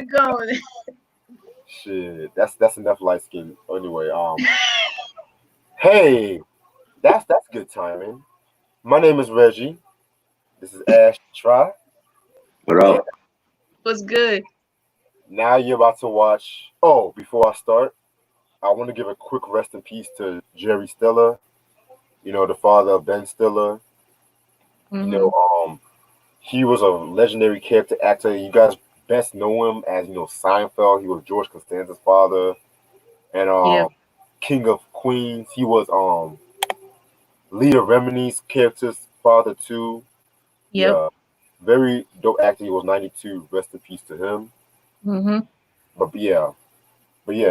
going. Shit, that's enough light skin. Anyway, hey, that's good timing. My name is Reggie. This is Ash Try, What and up? What's good? now you're about to watch. Oh, before I start, I want to give a quick rest in peace to Jerry Stiller. The father of Ben Stiller. You know, Hmm. um, he was a legendary character actor. You guys best know him as Seinfeld. He was George Costanza's father, and Yep. King of Queens. He was Leah Remini's character's father too. Yep. Yeah, very dope actor. He was 92. Rest in peace to him. Hmm. But yeah.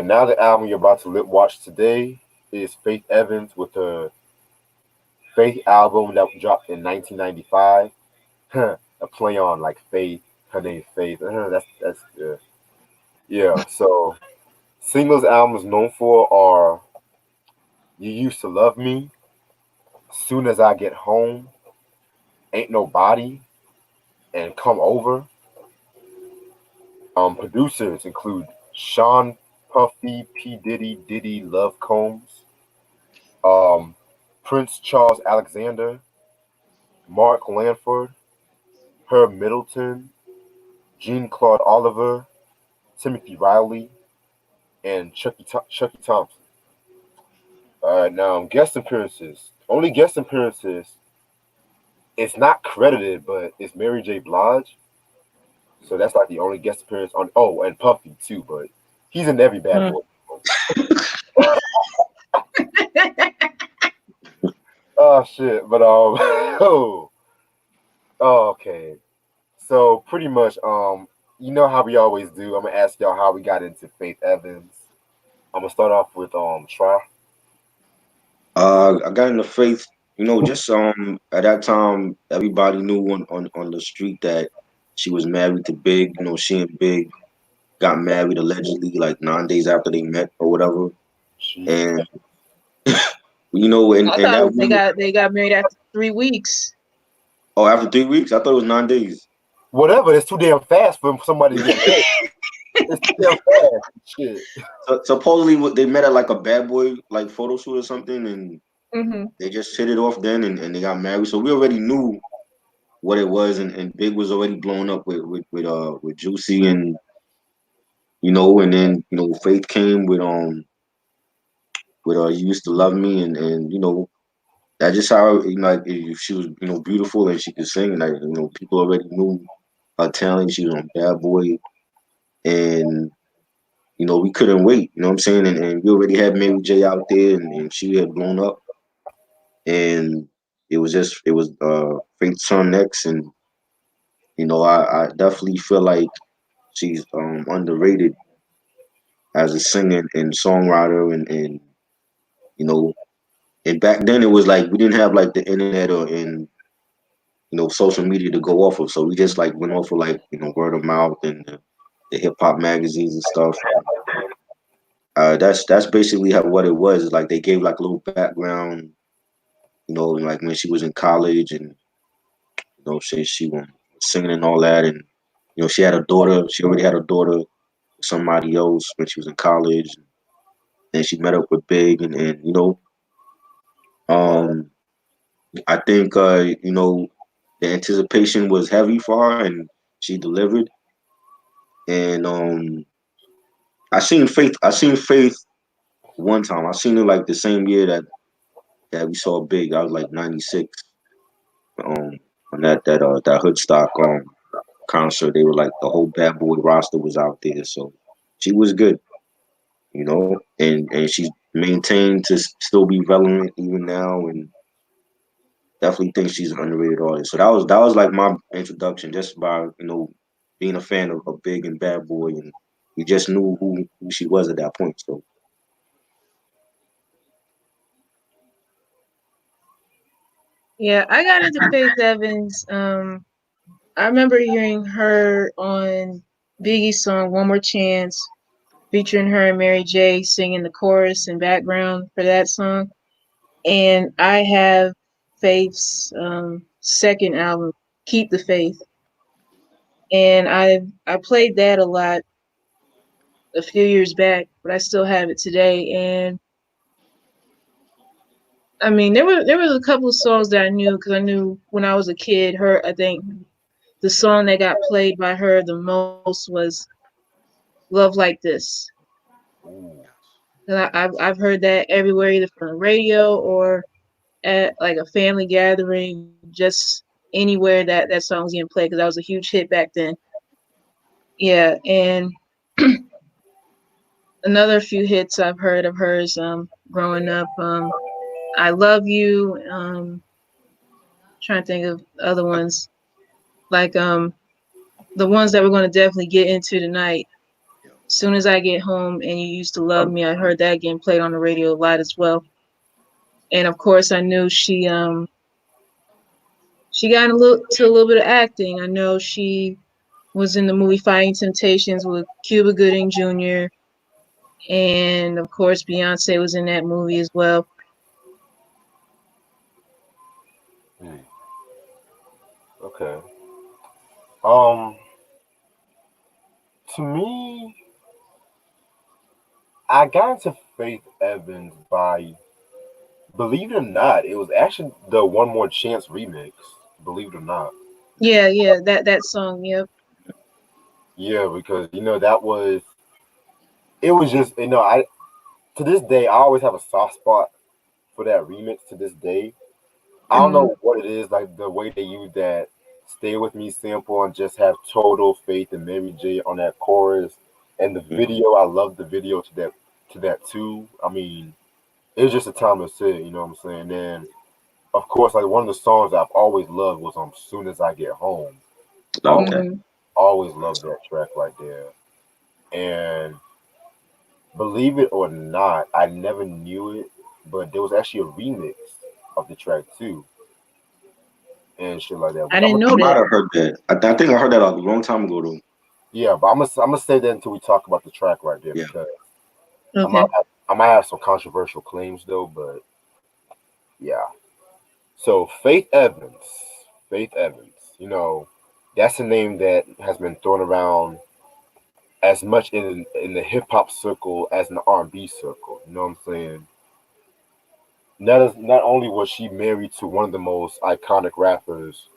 Now the album you're about to watch today is Faith Evans with her Faith album that dropped in 1995. A play on like Faith. Her name Faith. That's yeah. Yeah. So singles albums known for are "You Used to Love Me," "Soon as I Get Home," "Ain't Nobody," and "Come Over." Producers include Sean Puffy, P Diddy, Diddy, Love Combs, um, Prince Charles Alexander, Mark Lanford, Herb Middleton, Jean Claude Oliver, Timothy Riley, and Chucky Thompson. Now guest appearances. Only guest appearances. It's not credited, but it's Mary J. Blige. So that's like the only guest appearance on. Oh, and Puffy too, but he's in every Bad Boy. Oh shit! But okay. So pretty much, you know how we always do. I'm gonna ask y'all how we got into Faith Evans. I'm gonna start off with Try. I got into faith. Just at that time, everybody knew on the street that she was married to Big. She and Big got married allegedly like 9 days after they met or whatever. Jesus. And and I and thought that rumor. they got married after 3 weeks. Oh, after 3 weeks, I thought it was 9 days. Whatever. It's too damn fast for somebody to get married. It's too damn fast. Shit. Supposedly, they met at like a Bad Boy like photo shoot or something, and Hmm. they just hit it off then, and they got married. So we already knew what it was, and Big was already blown up with Juicy, and and then Faith came with You Used to Love Me, and that just how like if she was beautiful and she could sing, like people already knew her talent. She was on Bad Boy, and we couldn't wait. You know what I'm saying? And we already had Mary J out there, and she had blown up, and it was Faith's son next, and I definitely feel like she's underrated as a singer and songwriter, and you know and back then it was like we didn't have like the internet or and social media to go off of, so we just like went off of like word of mouth and the hip hop magazines and stuff. That's basically how what it was. Like they gave like a little background, like when she was in college and she was singing and all that, and she had a daughter. She already had a daughter with somebody else when she was in college. And she met up with Big, and um, I think the anticipation was heavy for her, and she delivered. And I seen Faith one time. I seen her like the same year that we saw Big. I was like 96. Um, on that Hoodstock concert, they were like the whole Bad Boy roster was out there, so she was good, and she's maintained to still be relevant even now, and definitely think she's an underrated artist. So that was like my introduction, just by being a fan of Big and Bad Boy, and you just knew who she was at that point. So Yeah, I got into Faith Evans. I remember hearing her on Biggie's song "One More Chance," featuring her and Mary J. singing the chorus and background for that song. And I have Faith's second album, "Keep the Faith," and I played that a lot a few years back, but I still have it today. And I mean, there was a couple of songs that I knew because I knew when I was a kid. Her, I think the song that got played by her the most was "Love Like This." Ooh. And I've heard that everywhere, either from the radio or at like a family gathering, just anywhere that song was getting played because that was a huge hit back then. Yeah, and another few hits I've heard of hers growing up. I Love You. Trying to think of other ones like the ones that we're going to definitely get into tonight. Soon as I get home and you used to love me, I heard that getting played on the radio a lot as well. And of course, I knew she got a little bit of acting. I know she was in the movie Fighting Temptations with Cuba Gooding Jr. And of course, Beyonce was in that movie as well. Hmm. Okay. Um, to me, I got into Faith Evans by, believe it or not, it was actually the One More Chance remix. Believe it or not. Yeah, yeah, that song. Yep. Yeah, because that was, it was just I, to this day I always have a soft spot for that remix to this day. I don't Mhm. know what it is, like the way they use that "Stay With Me" sample and just have total faith in Mary J on that chorus. And the video, I love the video to that too. I mean, it was just a timeless hit, you know what I'm saying? And of course, like one of the songs I've always loved was "Soon as I Get Home." Okay. Always, Mhm. always loved that track right there. And believe it or not, I never knew it, but there was actually a remix of the track too, and shit like that. I Which I'm didn't gonna I know might that. have heard that. I think I heard that a long time ago though. Yeah, but I'm gonna say that until we talk about the track right there Yeah. because I might Okay. have, I might have some controversial claims though, but yeah. So Faith Evans, that's a name that has been thrown around as much in the hip hop circle as in the R&B circle. You know what I'm saying? Not only was she married to one of the most iconic rappers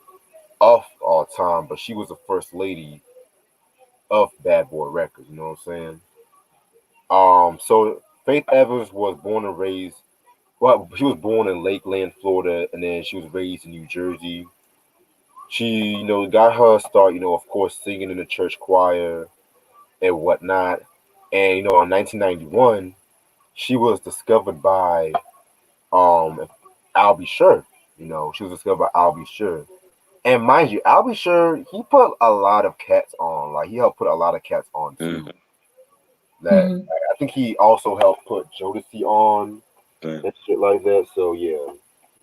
of all time, but she was the first lady of Bad Boy Records. You know what I'm saying? So Faith Evans was born and raised. Well, she was born in Lakeland, Florida, and then she was raised in New Jersey. She, got her start, of course, singing in the church choir and whatnot. And in 1991, she was discovered by Al B. Sure. She was discovered by Al B. Sure. And mind you, Al B. Sure, he put a lot of cats on. Like he helped put a lot of cats on too. Mm-hmm. That Mhm. I think he also helped put Jodeci on Yeah. and shit like that. So yeah,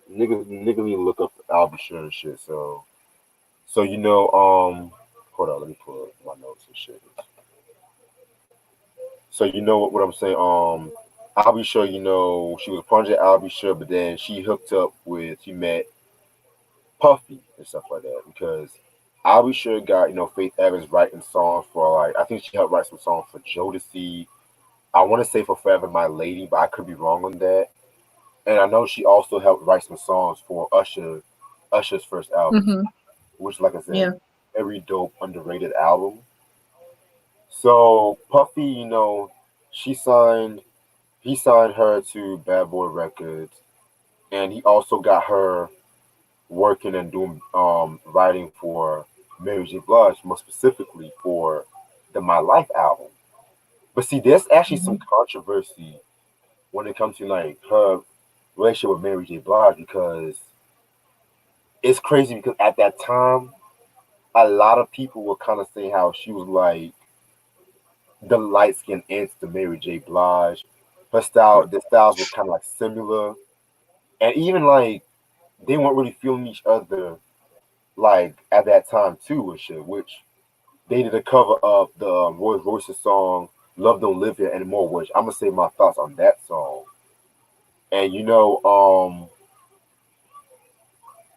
niggas need to look up Albusher and shit. So hold on, let me pull up my notes and shit. So you know what I'm saying. Albusher, she was a project Albusher, but then she met Puffy and stuff like that because Albusher got Faith Evans writing songs for like I think she helped write some songs for Jodeci. I want to say for Forever My Lady, but I could be wrong on that. And I know she also helped write some songs for Usher's first album, Mhm. which, like I said, Yeah. very dope, underrated album. So Puffy, she signed, he signed her to Bad Boy Records, and he also got her working and doing writing for Mary J. Blige, more specifically for the My Life album. But see, there's actually some Mhm. controversy when it comes to like her relationship with Mary J. Blige because it's crazy because at that time a lot of people were kind of saying how she was like the light skinned answer to Mary J. Blige. Her style, the styles were kind of like similar, and even like they weren't really feeling each other like at that time too and shit. Which they did a cover of the Roy Royce's song "Love Don't Live Here Anymore," which I'm gonna say my thoughts on that song. And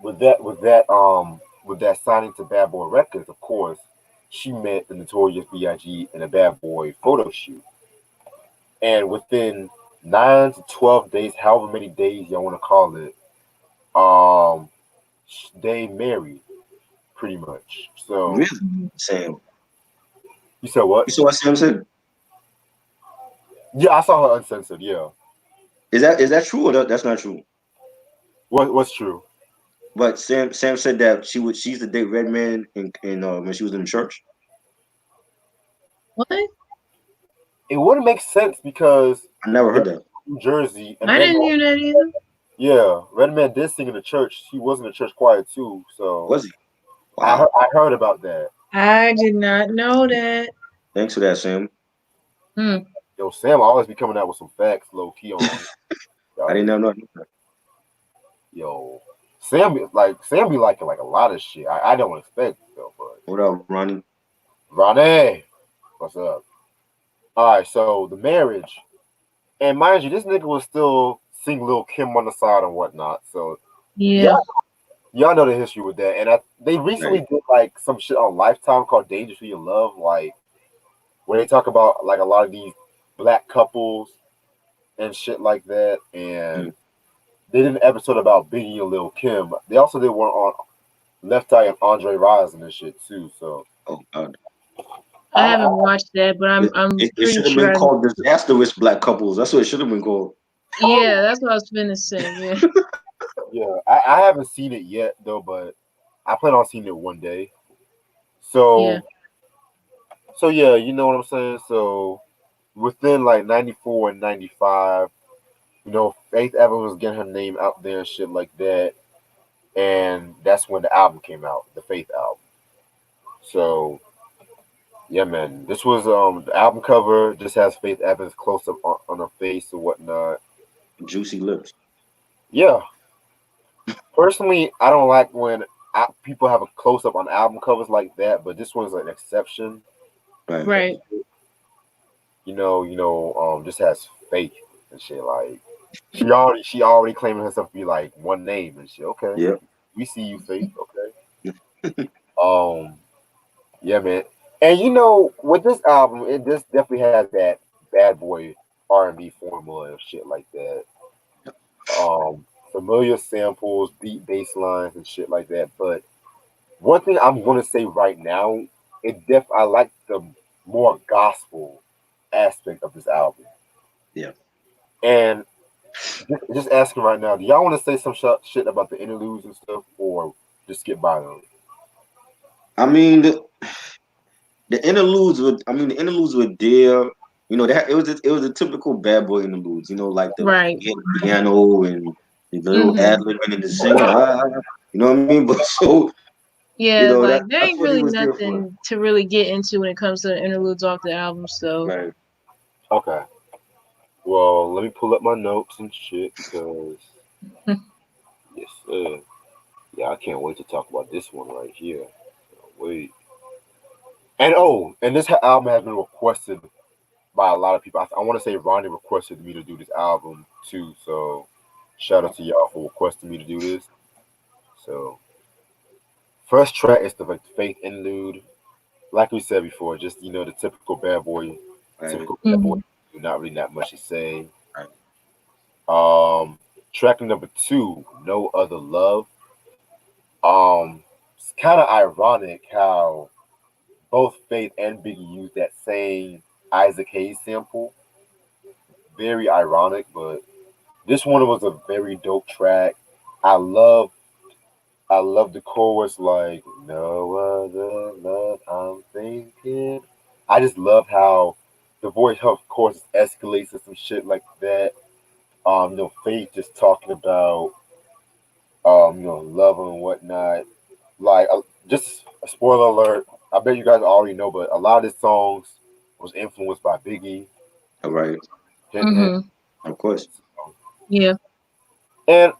with that signing to Bad Boy Records, of course. she met the notorious B.I.G. in a Bad Boy photo shoot. And within 9 to 12 days, however many days y'all want to call it, um, they married pretty much. So Really, Mhm. Sam. you said what? You saw what Sam said? Yeah, I saw her uncensored. Yeah, Is that true or that's not true? what's true? But Sam said that she used to date Redman in when she was in church. What? It wouldn't make sense because I never they're heard that. from New Jersey and I didn't Redman. hear that either. Yeah, Redman did sing in the church. He was in the church choir too. So Was he? Wow. I heard about that. I did not know that. Thanks for that, Sam. Hmm. Yo, Sam always be coming out with some facts, low key on. I Y'all didn't be know that. yo, Sam be liking like a lot of shit. I don't expect it though, but What up, Ronnie? Ronnie, what's up? All right, so the marriage, and mind you, this nigga was still seeing Lil Kim on the side and whatnot. So Yeah. y'all y'all know the history with that. And they recently Right. did like some shit on Lifetime called "Dangerously in Love," like where they talk about like a lot of these black couples and shit like that. Mm. And they did an episode about Biggie and Lil Kim. They also did one on Left Eye and Andre Rison and shit too. So Oh God. I I, haven't watched that, but I'm It pretty should have sure been I. called Disastrous Black Couples. That's what it should have been called. Yeah, that's what I was finna say. Yeah. yeah, I haven't seen it yet though, but I plan on seeing it one day. Yeah. So yeah, you know what I'm saying. So within like '94 and '95, Faith Evans was getting her name out there and shit like that, and that's when the album came out, the Faith album. So yeah, man, this was the album cover just has Faith Evans close up on her face or whatnot. Juicy lips. Yeah, personally, I don't like when people have a close up on album covers like that, but this one's an exception. Right. Right. Just has faith and shit. Like she already claiming herself to be like one name and shit. Okay, Yep. we see you, Faith. Okay. Um, yeah, man. And with this album, it just definitely has that bad boy R&B formula and shit like that. Familiar samples, deep bass lines and shit like that. But one thing I'm gonna say right now, I like the more gospel aspect of this album. Yeah. And just asking right now, do y'all want to say some shit about the interludes and stuff, or just skip by them? I mean the interludes were there. That it was a typical bad boy interludes. Like the Right. piano and the little ad Mhm. libbing and the singing. You know what I mean? But so Yeah, like there that's ain't what he really was there for. nothing to really get into when it comes to the interludes off the album. So Right. Okay. Well, let me pull up my notes and shit because yes, sir. Yeah, I can't wait to talk about this one right here. Wait. And this album has been requested by a lot of people. I want to say Ronnie requested me to do this album too. So shout out to y'all for requesting me to do this. So first track is the Faith Interlude. Like we said before, just the Right. typical bad boy. mhm. Not really that much to say. Right. Um, Track number two, No Other Love. It's kind of ironic how both Faith and Biggie use that same Isaac Hayes sample. Very ironic, but this one was a very dope track. I love I love the chorus like no other love I'm thinking. I just love how the voice of course escalates to some shit like that. Faith just talking about love and whatnot. Like just a spoiler alert. I bet you guys already know, but a lot of his songs was influenced by Biggie. All right. Hint, hint. Mhm. Of course. Yeah. And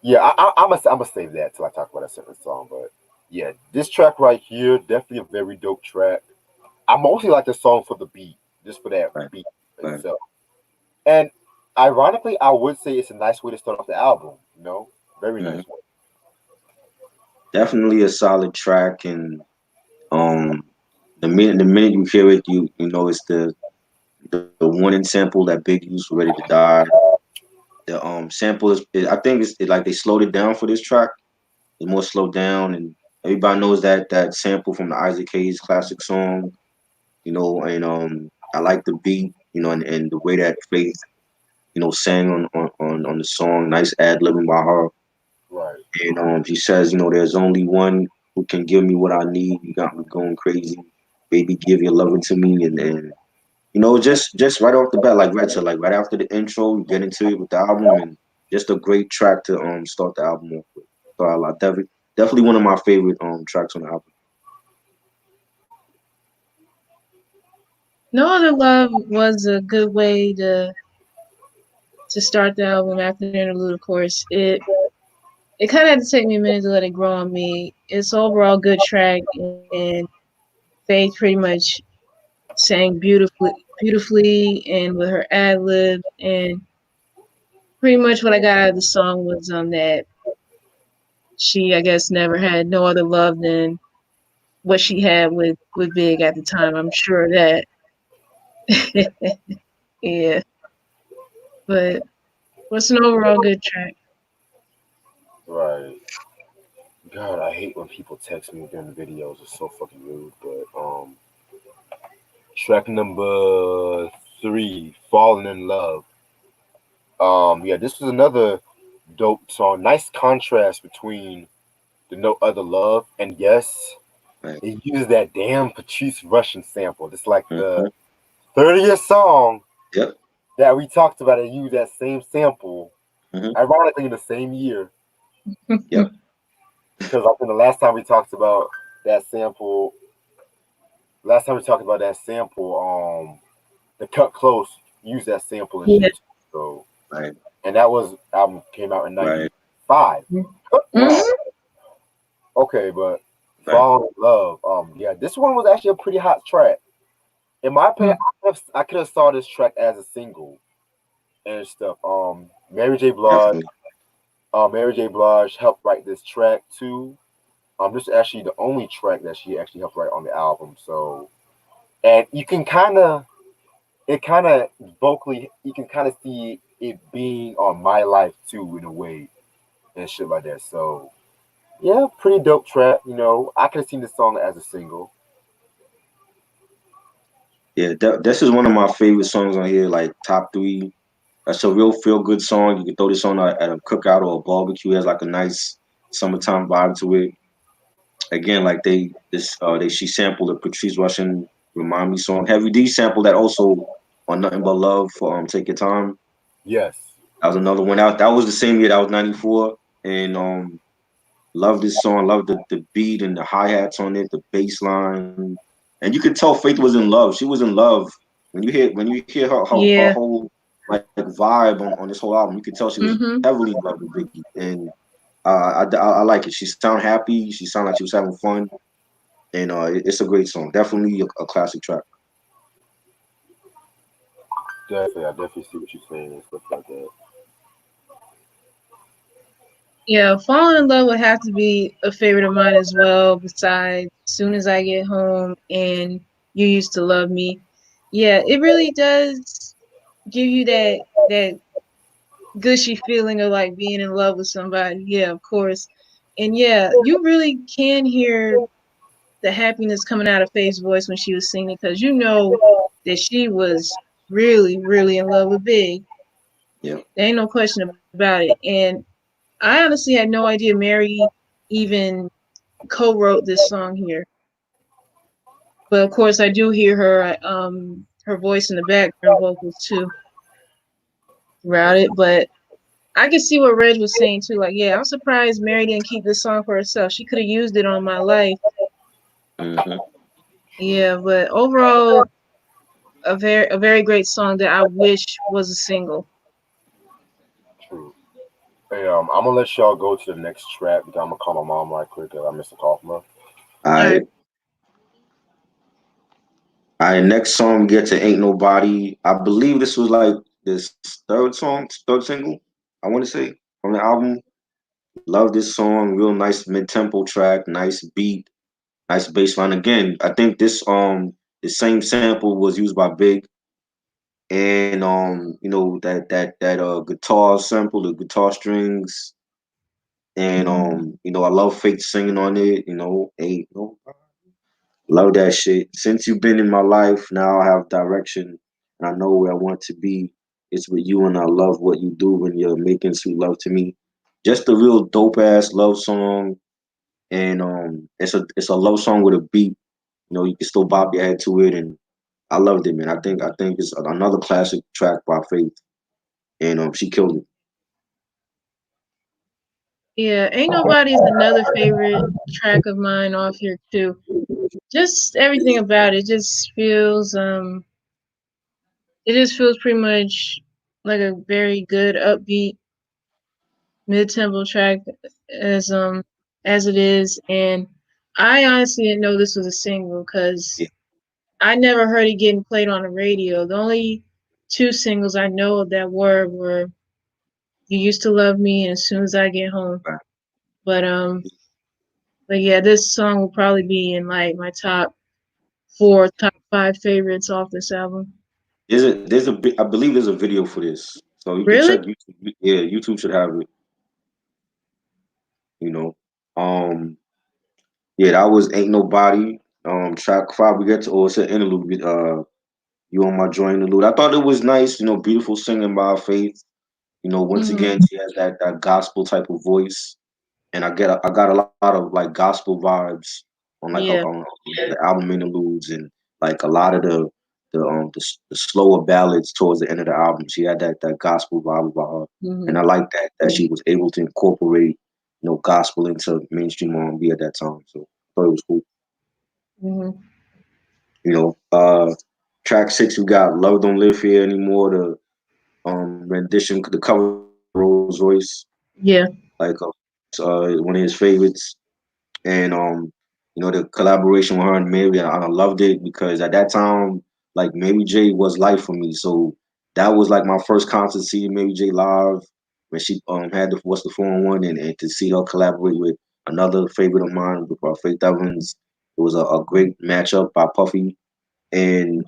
yeah, I'm gonna save that till I talk about a certain song. But yeah, this track right here definitely a very dope track. I mostly like the song for the beat, just for that Right. beat Right. itself. And ironically, I would say it's a nice way to start off the album. Very Mhm. nice way. Definitely a solid track, and Um, the minute you hear it, you know it's the warning sample that Big used for "Ready to Die." The sample I think like they slowed it down for this track. It's more slowed down, and everybody knows that sample from the Isaac Hayes classic song. You know, and I like the beat. You know, and the way that Faith sang on the song. Nice ad libbing by her. Right. And she says, there's only one who can give me what I need. You got me going crazy, baby. Give your loving to me, and just right off the bat, like Red said, like right after the intro, you get into it with the album, and just a great track to start the album off with. So definitely one of my favorite tracks on the album. No Other Love was a good way to start the album after the interlude, of course. It kind of had to take me a minute to let it grow on me. It's overall good track, and Faith pretty much sang beautifully, and with her ad libs, and pretty much what I got out of the song was that she, I guess, never had no other love than what she had with Big at the time. I'm sure of that. Yeah, but what's an overall good track? Right. God, I hate when people text me during the videos. It's so fucking rude. But track number 3, "Falling in Love." Yeah, this was another dope song. Nice contrast between the "No Other Love" and yes, Right. it uses that damn Patrice Russian sample. It's like the Hmm. 30th song Yep. that we talked about and used that same sample, Hmm. ironically in the same year. Yep. Because I think the that sample, last time we talked about that sample, the Cut Close used that sample and Yeah. shit. So, Right. and that was album came out in Right. '95. Wow. Mm-hmm. Okay, but Right. "Fall in Love." Yeah, this one was actually a pretty hot track. In my opinion, I could have saw this track as a single and stuff. Definitely. Mary J. Blige helped write this track too. This is actually the only track that she actually helped write on the album. So, and you can kind of vocally, you can kind of see it being on My Life too in a way and shit like that. So, yeah, pretty dope track. I could have seen this song as a single. Yeah. This is one of my favorite songs on here. Like top three. That's a real feel good song. You can throw this on at a cookout or a barbecue. It has like a nice summertime vibe to it. Again, like she sampled a Patrice Russian "Remind Me" song. Heavy D sampled that also on "Nothing But Love" for "Take Your Time." Yes, That was another one. That was the same year. That was '94, and love this song. Love the beat and the hi hats on it, the bass line, and you could tell Faith was in love. She was in love when you hear her Yeah. whole like vibe on this whole album. You could tell she was Mm-hmm. heavily in love with Biggie, and I like it. She sound happy. She sound like she was having fun, and it's a great song. Definitely a classic track. definitely. I definitely see what you're saying and stuff like that. Yeah, Falling in Love would have to be a favorite of mine as well, besides Soon as I Get Home and You Used to Love Me. Yeah, it really does give you that gushy feeling of like being in love with somebody. Yeah, of course. And yeah, you really can hear the happiness coming out of Faye's voice when she was singing because you know that she was really, really in love with Big. Yeah, There ain't no question about it. And I honestly had no idea Mary even co-wrote this song here. But of course, I do hear her voice in the background vocals too throughout it. But I can see what Reg was saying too. Like, yeah, I'm surprised Mary didn't keep this song for herself. She could have used it on My Life. hmm Yeah, but overall, a very great song that I wish was a single. True. Hey, I'm gonna let y'all go to the next track because I'm gonna call my mom right quick. 'Cause I missed a call from her. All right. I I next song we get to "Ain't Nobody." I believe this was like this third single. I want to say from the album. Love this song. Real nice mid tempo track. Nice beat. nice bass line. Again, I think the same sample was used by Big, and that guitar sample, the guitar strings, and I love Faith singing on it. Ain't no love that shit. Since you've been in my life, now I have direction, and I know where I want to be. It's with you, and I love what you do when you're making sweet love to me. Just a real dope ass love song, and it's a love song with a beat. You can still bob your head to it, and I loved it, man. I think it's another classic track by Faith, and she killed it. Yeah, Ain't Nobody is another favorite track of mine off here too. Just everything about it just feels it just feels pretty much like a very good upbeat mid-tempo track as it is, and I honestly didn't know this was a single because Yeah, I never heard it getting played on the radio. The only two singles I know of that were "You Used to Love Me" and "As Soon as I Get Home." right. But but yeah, this song will probably be in like my top four, top five favorites off this album. I believe there's a video for this, so you can Really? check YouTube. Yeah, YouTube should have it. You know, um, yeah, that was "Ain't Nobody." Track five, we get to, it's an interlude. You on my joint interlude. I thought it was nice. Beautiful singing by Faith. Once Hmm. again, she has that gospel type of voice, and I got a lot of like gospel vibes Yeah. on the album interludes, and like a lot of the slower ballads towards the end of the album. She had that gospel vibe about her, and I Hmm. like that she was able to incorporate gospel into mainstream R&B at that time. So I thought it was cool. Hmm. You know, uh, Track six, we got "Love Don't Live Here Anymore." The rendition, the cover version by Rolls Royce, Yeah. like one of his favorites. And the collaboration with her and Mary, I loved it because at that time, like Mary J was life for me. So that was like my first concert seeing Mary J live when she had the What's the 4-1, and to see her collaborate with another favorite of mine with Faith Evans. It was a great matchup by Puffy, and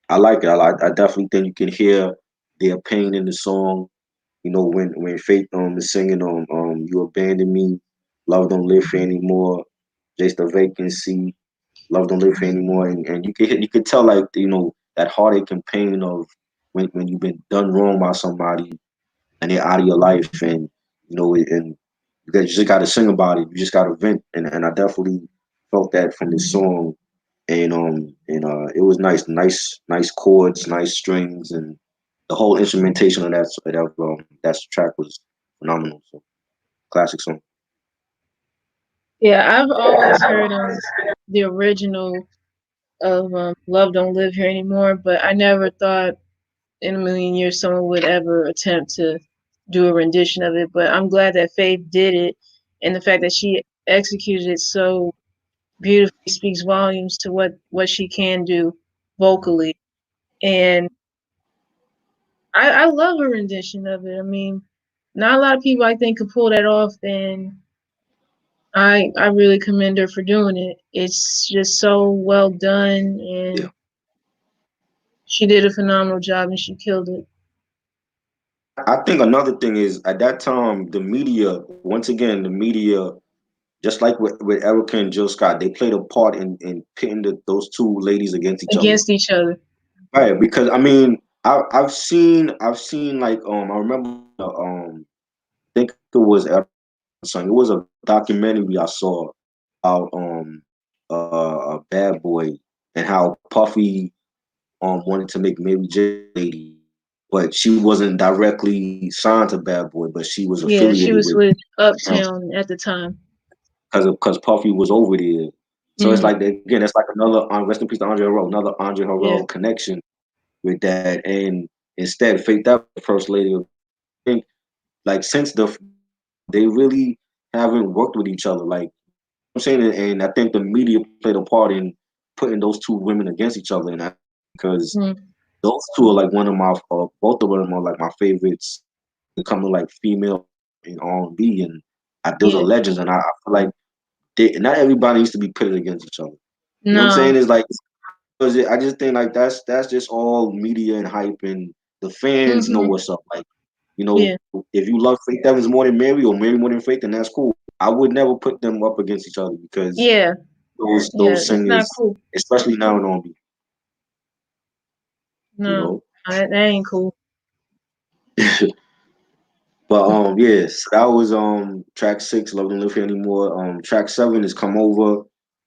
I like it. I definitely think you can hear their pain in the song. When Faith is singing "You Abandoned Me," "Love Don't Live Here Anymore," "Just a Vacancy," "Love Don't Live Here Anymore," and you could tell like that heartache and pain of when you've been done wrong by somebody and they're out of your life, and and you just got to sing about it. You just got to vent, and I definitely felt that from this song, and it was nice chords, nice strings, and the whole instrumentation of that track was phenomenal. So classic song. Yeah, I've always heard the original of "Love Don't Live Here Anymore," but I never thought in a million years someone would ever attempt to do a rendition of it. But I'm glad that Faith did it, and the fact that she executed it so beautifully speaks volumes to what she can do vocally. And I love her rendition of it. I mean, not a lot of people I think could pull that off, and I really commend her for doing it. It's just so well done, Yeah, and she did a phenomenal job, and she killed it. I think another thing is at that time the media, once again, the media, just like with Erica and Jill Scott, they played a part in pitting those two ladies against each other. Against each other. Right, because I mean, I've seen like I remember I think it was Erica Son. It was a documentary I saw about Bad Boy and how Puffy wanted to make Mary J a lady, but she wasn't directly signed to Bad Boy, but she was Yeah, she affiliated was with with him Uptown at the time. because Puffy was over there. So it's Hmm. like again, that's like another rest in peace to Andre Harrell, another Andre Yeah, Harrell connection with that. And instead, Faith that was the first lady of I think like since the fall, they really haven't worked with each other. Like I'm saying, and I think the media played a part in putting those two women against each other, and because mm, those two are like one of my both of them are like my favorites when it comes to like female in R&B, and those are yeah, legends, and I feel like not everybody needs to be pitted against each other. You know what I'm saying? No. It's like I just think like that's just all media and hype, and the fans know Mhm. what's up. Like, you know, Yeah. if you love Faith Evans more than Mary or Mary more than Faith, then that's cool. I would never put them up against each other because Yeah. Yeah. those It's not singers, cool. especially now in R&B, you No. know. That ain't cool. But yes, that was track 6, Love Don't Live Here Anymore. Track 7 is Come Over,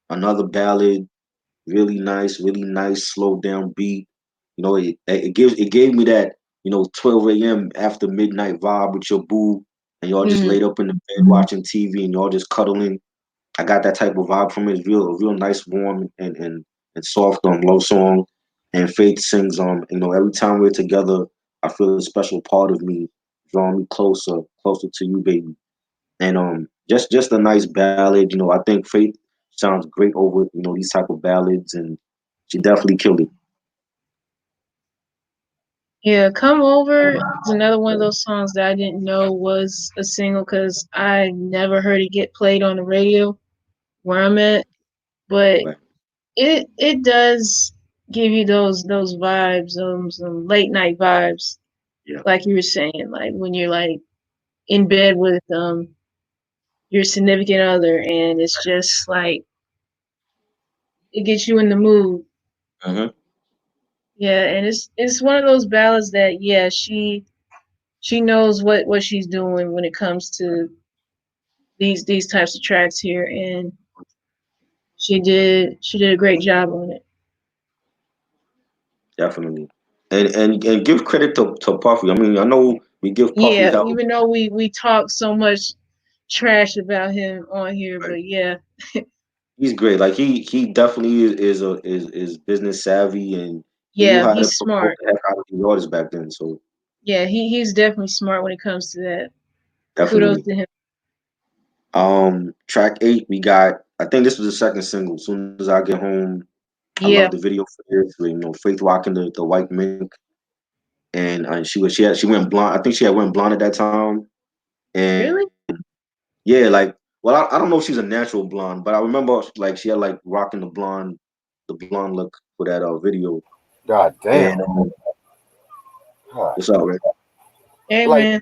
another ballad, really nice, slowed down beat. You know, it gave me that, 12 a.m. after midnight vibe with your boo, and y'all just Mm. laid up in the bed watching TV and y'all just cuddling. I got that type of vibe from it. It's a real nice, warm and soft love song. And Faith sings every time we're together, I feel a special part of me drawing me closer to you, baby. And just a nice ballad. I think Faith sounds great over these type of ballads, and she definitely killed it. Yeah. Come Over is another one of those songs that I didn't know was a single because I never heard it get played on the radio where I'm at. But Right. it does give you those vibes, some late night vibes, Yeah. like you were saying, like when you're like in bed with your significant other, and it's just like it gets you in the mood. Hmm. Yeah, and it's one of those ballads that yeah she knows what she's doing when it comes to these types of tracks here, and she did a great job on it. Definitely. And give credit to Puffy. I mean, I know we give Puffy Yeah, hell. even though we talk so much trash about him on here, Right. but yeah, He's great. Like he definitely is business savvy, and he knew yeah, how to he's promote smart. the heck out of the artists back then. So Yeah, he's definitely smart when it comes to that. Kudos definitely. to him. Track 8, we got. I think this was the second single. As soon as I get home, I love the Yeah, video for this. Faith rocking the white mink, and she went blonde. I think she had went blonde at that time, and really? yeah, like, well, I don't know if she's a natural blonde, but I remember like she had like rocking the blonde look for that video. God And damn. God. what's up, Ray? Hey Like, man.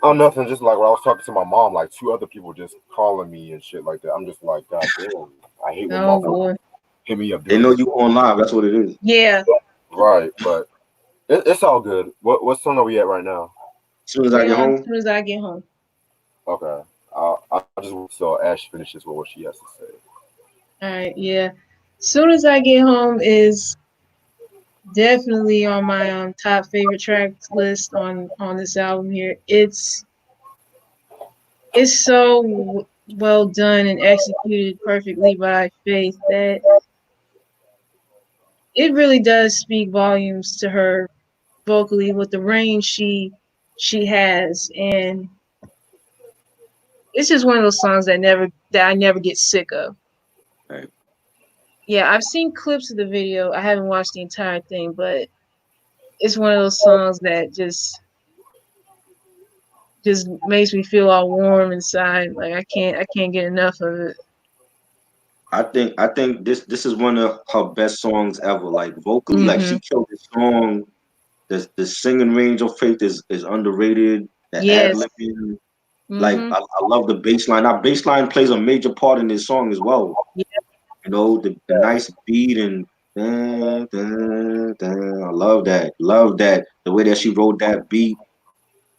oh, nothing. Just like when I was talking to my mom, like two other people just calling me and shit like that. I'm just like, God damn. I hate when Oh motherfuckers boy. hit me up They doing know this. you on live. That's what it is. Yeah. Right, but it's all good. What song are we at right now? As soon as I We're get on as home, soon as I get home. Okay. I'll just wait till Ash finishes with what she has to say. All right. Yeah. Soon as I get home is definitely on my top favorite tracks list on this album here. It's so well done and executed perfectly by Faith that it really does speak volumes to her vocally with the range she has, and it's just one of those songs that I never get sick of. right. Yeah, I've seen clips of the video. I haven't watched the entire thing, but it's one of those songs that just makes me feel all warm inside. Like I can't get enough of it. I think this is one of her best songs ever. Like vocally, like Mhm. she killed this song. The singing range of Faith is underrated. The ad Yes. libbing, like Mhm. I love the bass line. That bass line plays a major part in this song as well. Yeah. The nice beat and dun, dun, dun. I love that. Love that. The way that she wrote that beat.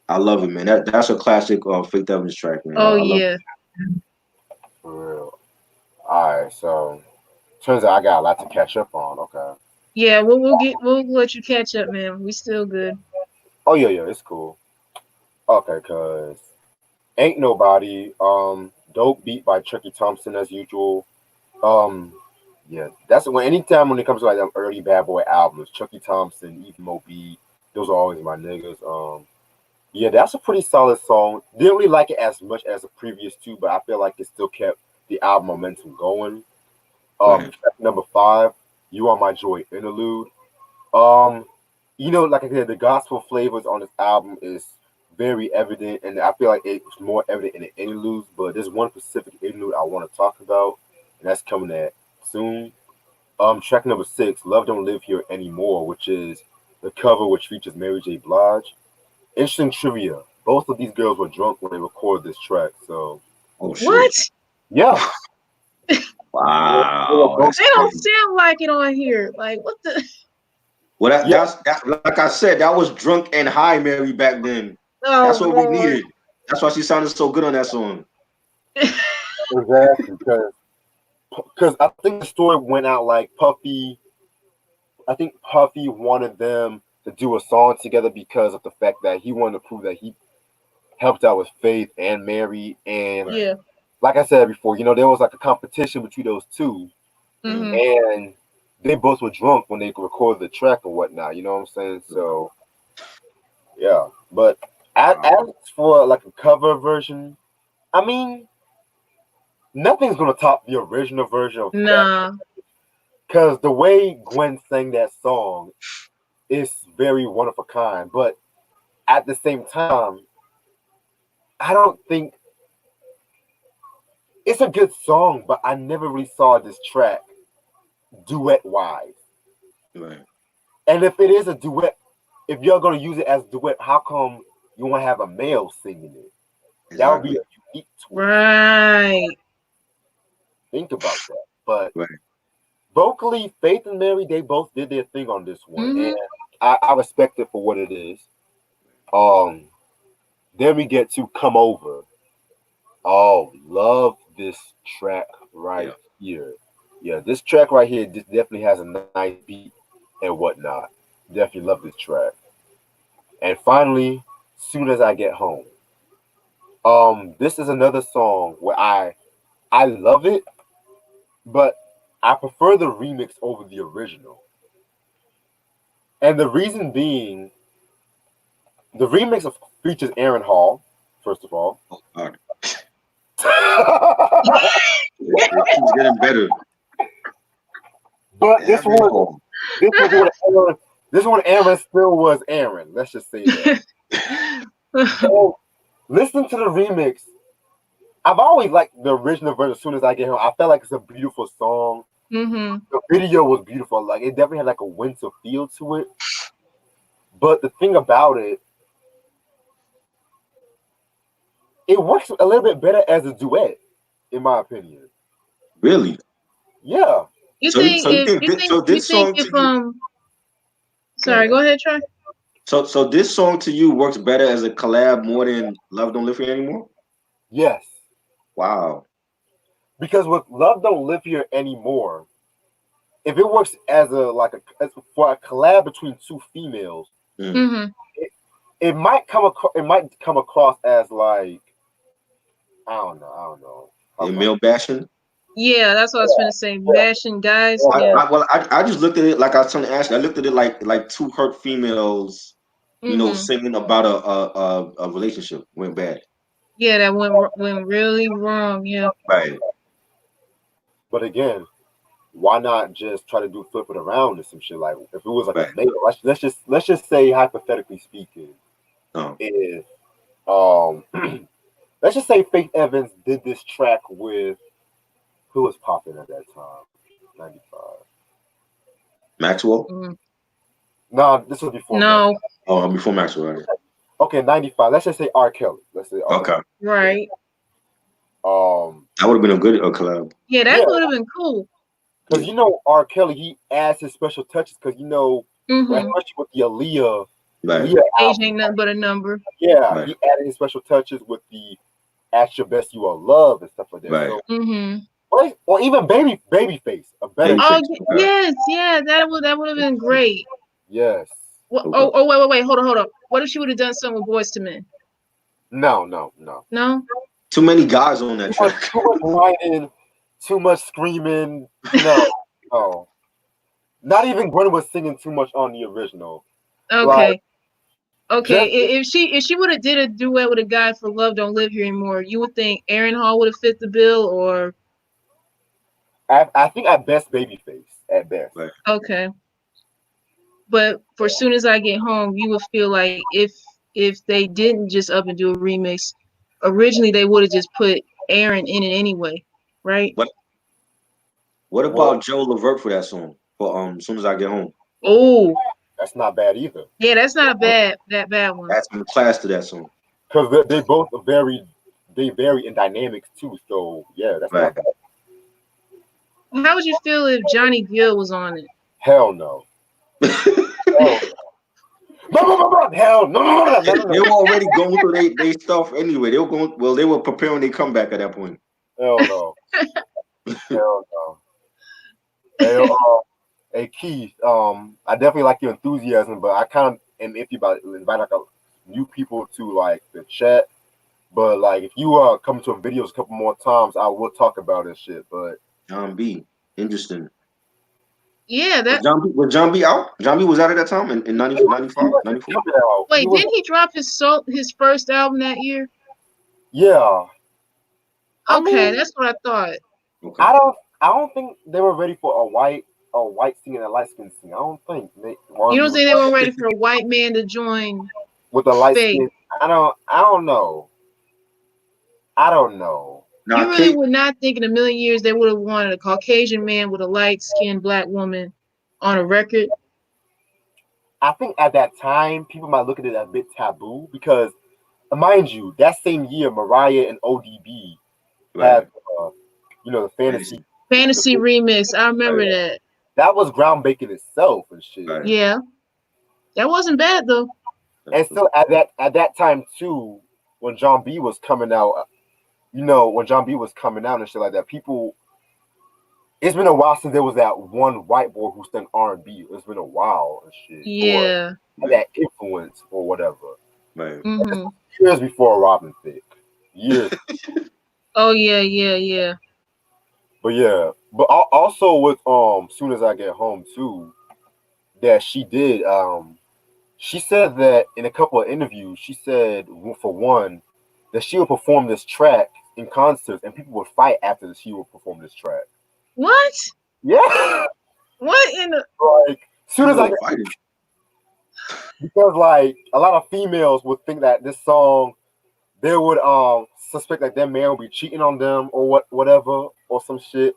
I love it, man. That's a classic Faith Evans track, man. Oh I love yeah. For real. Alright, so turns out I got a lot to catch up on. Okay. Yeah. We'll let you catch up, man. We still good. Oh yeah, it's cool. Okay, cause Ain't Nobody, dope beat by Chucky Thompson as usual. Um, yeah, that's when anytime when it comes to like them early Bad Boy albums, Chucky Thompson, even Moby, those are always my niggas. Yeah, that's a pretty solid song. Didn't really like it as much as the previous two, but I feel like it still kept the album momentum going. right. Track number 5, You Are My Joy interlude. Um, like I said, the gospel flavors on this album is very evident, and I feel like it's more evident in the interludes. But there's one specific interlude I want to talk about, and that's coming at soon. Track number 6, "Love Don't Live Here Anymore," which is the cover, which features Mary J. Blige. Interesting trivia: both of these girls were drunk when they recorded this track. So Oh shit! What? yeah, they were Wow, both that's They don't crazy. sound like it on here. Like what the? Well, yeah, that's like I said, that was drunk and high Mary back then. That's Oh what we Lord. needed. That's why she sounded so good on that song. exactly. Because I think the story went out like Puffy. I think Puffy wanted them to do a song together because of the fact that he wanted to prove that he helped out with Faith and Mary. And Right. Yeah. like I said before, there was like a competition between those two, Mm. Mhm. and they both were drunk when they recorded the track or whatnot. You know what I'm saying? So yeah, but Wow. as for like a cover version, I mean, nothing's gonna top the original version of that Nah. because the way Gwen sang that song is very one of a kind. But at the same time, I don't think it's a good song, but I never really saw this track duet wise. Right. And if it is a duet, if you're gonna use it as a duet, how come you want to have a male singing it? That would be Exactly. a unique twist. Right. Think about that. But Right. vocally, Faith and Mary, they both did their thing on this one, and Mhm. I respect it for what it is. Um, then we get to "Come Over." Oh, love this track right Yeah. here. Yeah, this track right here just definitely has a nice beat and whatnot. Definitely love this track. And finally, "Soon as I Get Home." This is another song where I love it, but I prefer the remix over the original. And the reason being, the remix features Aaron Hall, first of all. Oh God. It keeps getting better. But this Every was home. this was when Aaron still was Aaron. Let's just say that. So listen to the remix. I've always liked the original version. As soon as I get home, I felt like it's a beautiful song. Mhm. The video was beautiful. Like it definitely had like a winter feel to it. But the thing about it, it works a little bit better as a duet, in my opinion. Really? Yeah, You So think so you if think you this, think so you this think song if to you? Go sorry, ahead. go ahead, try. So this song to you works better as a collab more than Love Don't Live Here Anymore? yes. Wow. Because with "Love Don't Live Here Anymore," if it works as for a collab between two females, Mm. Mhm. it, it might come across as like I don't know. How The can I male bashing. Yeah, that's what I was gonna say. yeah, Bashing guys. yeah, Yeah. I just looked at it like I was telling Ashley. I looked at it like two hurt females, Mhm. singing about a relationship went bad. Yeah, that went really wrong. Yeah. Right. but again, why not just try to do flip it around or some shit? Like if it was like a Right. male, let's just say hypothetically speaking, No. if um let's just say Faith Evans did this track with who was popping at that time, 95. Maxwell. Mm. No, this was before Max. No. Oh, before Maxwell. Right. Okay, 95. Let's just say R. Kelly. Let's say R. Okay. Kelly. Right. That would have been a good collab. Yeah, that Yeah, would have been cool. because Yeah. R. Kelly, he adds his special touches. Because well, Mhm. especially with the Right. Aaliyah Age album, ain't nothing but a number. yeah, Right. he added his special touches with the "At Your Best You Are Love" and stuff like that. Right. So, Mhm. or even Babyface, a better Oh Babyface. Okay. yes, yeah, that would have been great. yes. What? Okay. Oh, wait, hold on. What if she would have done something with Boys to Men? No, no, no. No. Too many guys on that track. Too much whining, too much screaming. No, no. Not even Gwen was singing too much on the original. Like Okay. Okay. just If she would have did a duet with a guy for Love Don't Live Here Anymore, you would think Aaron Hall would have fit the bill, or I think at best Babyface at best. Right. okay. But for soon as I get home, you would feel like if if they didn't just up and do a remix. Originally, they would have just put Aaron in it anyway, right? What What Well, about Joe Levert for that song? For As Soon As I Get Home. Oh, that's not bad either. yeah, that's not a bad one. Add some class to that song. Because they both are they vary in dynamics too. So yeah, that's Right. not bad. How would you feel if Johnny Gill was on it? Hell no. Hell no. No, no, no, no. Hell no, no, no, no, no, They no. were already going through they stuff anyway. They were going well, they were preparing their comeback at that point. Hell no. Hell no. Hey, hey Keith, I definitely like your enthusiasm, but I kind of am iffy about invite like new people to like the chat. But like if you come to videos a couple more times, I will talk about this shit. But John B. Interesting. Yeah, that. Was John B out? John B was out at that time in 90, he 95, was 94? coming out. He Wait, was didn't he drop his first album that year? yeah. I Okay, mean, that's what I thought. Okay. I don't think they were ready for a white singer and a light skin singer. I don't think You R&B don't was think they were ready for a white man to join with a light Faith? skin. I don't know. I don't know. Now You really Kate, would not think in a million years they would have wanted a Caucasian man with a light skinned black woman on a record. I think at that time people might look at it as a bit taboo because, mind you, that same year Mariah and ODB right. had the fantasy. Fantasy. Fantasy remix, I remember Right. that. That was groundbreaking itself and shit. Right. Yeah, that wasn't bad though. And still at that time too, when John B was coming out, when John B was coming out and shit like that, people. It's been a while since there was that one white boy who sang R&B. It's been a while and shit, or Yeah. had Right. that influence or whatever. Right. Mhm. Years before Robin Thicke, years. Oh yeah, yeah, yeah. But yeah, but also with soon as I get home too, that she did. She said that in a couple of interviews, she said for one that she would perform this track in concerts and people would fight after she would perform this track. What? Yeah, What in the? like soon as People I were get fighting. because like a lot of females would think that this song they would suspect that their man would be cheating on them or whatever or some shit.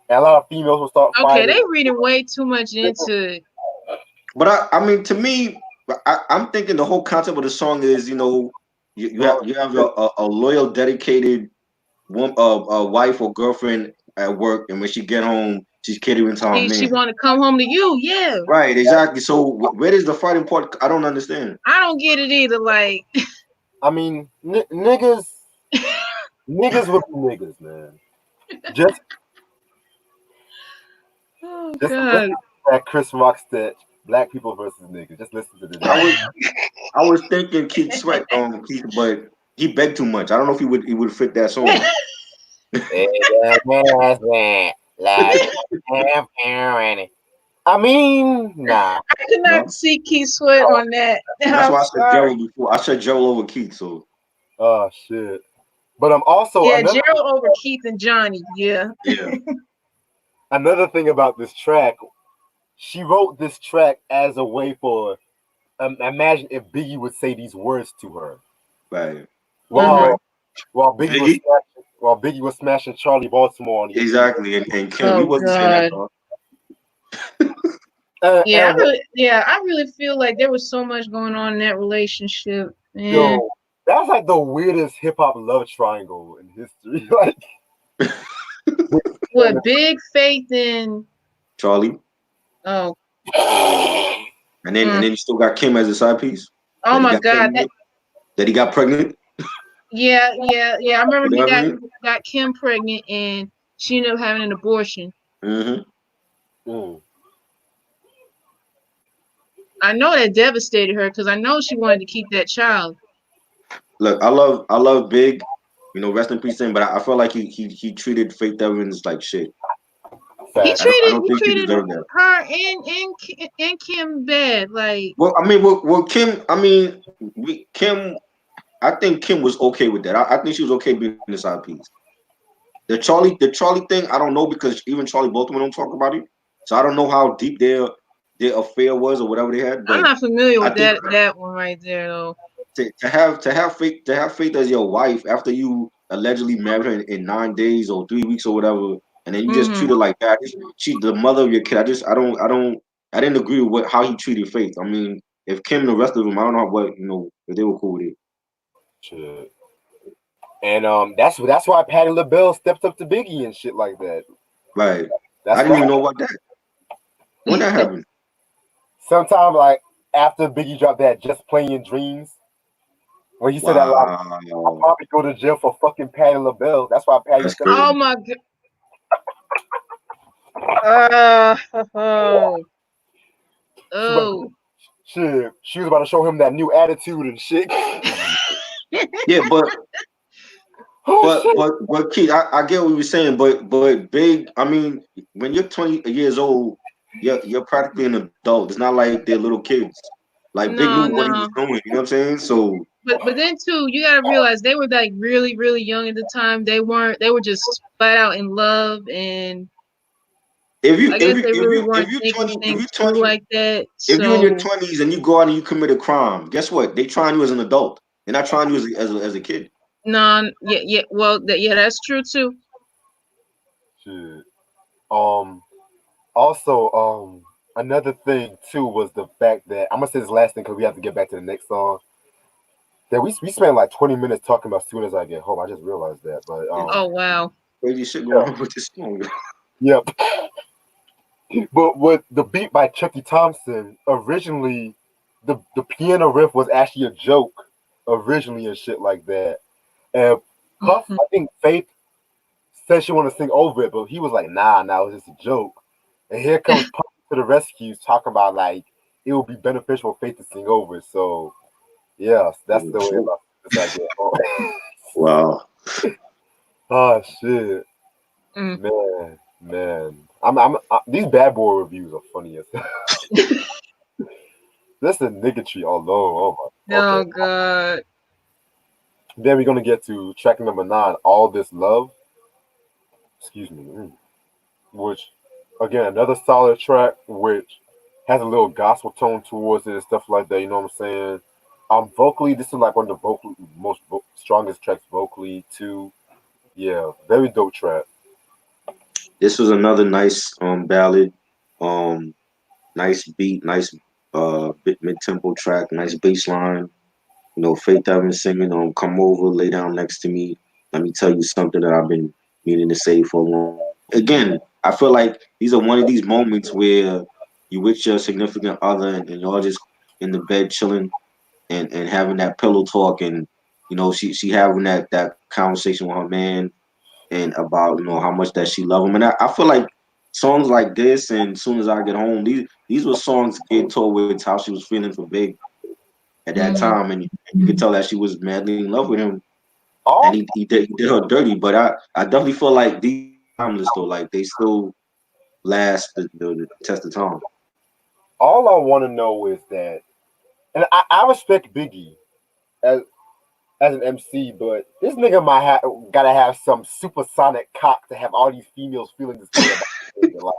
And a lot of females will start Okay, fighting. they reading way too much into it. But I mean, to me, I'm thinking the whole concept of the song is, you have a loyal, dedicated a wife or girlfriend at work, and when she get home, she's catering to her She man. want to come home to you. Yeah, Right, exactly. So where does the fighting part? I don't understand. I don't get it either. Like, I mean, niggas would be niggas, man. Just, oh just listen god. to that Chris Rock sketch, Black People versus Niggas. Just listen to this. I was I was thinking Keith Sweat, Keith, but he begged too much. I don't know if he would fit that song. I mean, nah. I could not No, see Keith Sweat on that. that's I'm why I said sorry. Gerald before. I said Gerald over Keith. So Oh shit. But I'm also Yeah, another Gerald over Keith and Johnny. Yeah. yeah, another thing about this track. She wrote this track as a way for imagine if Biggie would say these words to her right. Mhm. while while Biggie, Biggie was smashing Charlie Baltimore on ESPN. exactly, and Kim, he Oh wasn't saying that god. to And I really feel like there was so much going on in that relationship. Man. yo, that's like the weirdest hip hop love triangle in history. Like, What, Big Faith in Charlie, oh and mm. then you still got Kim as a side piece Oh that he my got god. pregnant. That he got pregnant. Yeah, yeah, yeah. I remember You know he what I got mean? got Kim pregnant and she ended up having an abortion. Hmm. mm, I know that devastated her because I know she wanted to keep that child. Look, I love Big. Rest in peace to him. But I felt like he treated Faith Evans like shit. He facts. I treated don't he think she treated deserved that. her and Kim bad. Like Well, I mean, well, Kim. I mean, Kim. I think Kim was okay with that. I think she was okay being the side piece. The Charlie thing, I don't know because even Charlie Baltimore don't talk about it. So I don't know how deep their affair was or whatever they had. I'm But not familiar I with think that one right there though. to have faith as your wife after you allegedly married her in 9 days or 3 weeks or whatever, and then you just Mm-hmm. treat her like that. She the mother of your kid. I didn't agree with how he treated Faith. I mean, if Kim and the rest of them, I don't know what if they were cool with it. Shit. And that's why Patti LaBelle stepped up to Biggie and shit like that. Right. I That's didn't why even know about that. When that happened. sometimes like after Biggie dropped that "Just Playing Dreams," when he said that line, "I'll Wow. probably go to jail for fucking Patti LaBelle." That's why Patty That's stepped Oh crazy. up. my god. Oh. She was Oh. shit. She was about to show him that new attitude and shit. Yeah, but Oh but shit. but but Keith, I get what you're saying, but Big, I mean, when you're 20 years old, you're practically an adult. It's not like they're little kids. Like Big knew No, what he was no. doing. You know what I'm saying? So But then too, you gotta realize they were like really, really young at the time. They were just flat out in love, and if you I if guess you they if really you if weren't you thinking 20 if things you through 20 like that. if you're in your So 20s and you go out and you commit a crime, guess what? They trying you as an adult. They're not trying you as a kid. non yeah, yeah, well yeah, that's true too. Shit. Um. Also, another thing too was the fact that I'm gonna say this last thing because we have to get back to the next song. That we spent like 20 minutes talking about "As Soon as I Get Home." I just realized that, but It's Oh wow. crazy shit yeah, going on with this song. yep. But with the beat by Chucky Thompson, originally the piano riff was actually a joke originally and shit like that. And Puff, Mhm. I think Faith said she wanted to sing over it, but he was like, nah, it's just a joke. And here comes Puff to the rescue talking about like it would be beneficial for Faith to sing over it. So yeah, that's the way about this I get home. Wow. Oh shit. Mm. Man. These bad boy reviews are funny as hell. That's the nigga tree alone. Oh my. Okay. Oh god. Then we're gonna get to track number 9, "All This Love." Excuse me. Which, again, another solid track, which has a little gospel tone towards it and stuff like that. You know what I'm saying? Vocally, this is like one of the strongest tracks vocally too. Yeah, very dope track. This was another nice ballad. Um Nice beat, nice bit mid tempo track, nice bass line. Faith Evans singing "Come Over, Lay Down Next to Me." Let me tell you something that I've been meaning to say for a long time. Again, I feel like these are one of these moments where you with your significant other and y'all just in the bed chilling and having that pillow talk, and she having that conversation with her man and about how much that she love him. And I feel like songs like this and "Soon as I Get Home," these were songs geared towards how she was feeling for Big at that Mm. time, and you could tell that she was madly in love with him, and All he did her dirty. But I definitely feel like these songs are timeless though. Like they still last the test of time. all I want to know is that, and I respect Biggie as as an MC, but this nigga might have gotta have some supersonic cock to have all these females feeling this way about this nigga. Like,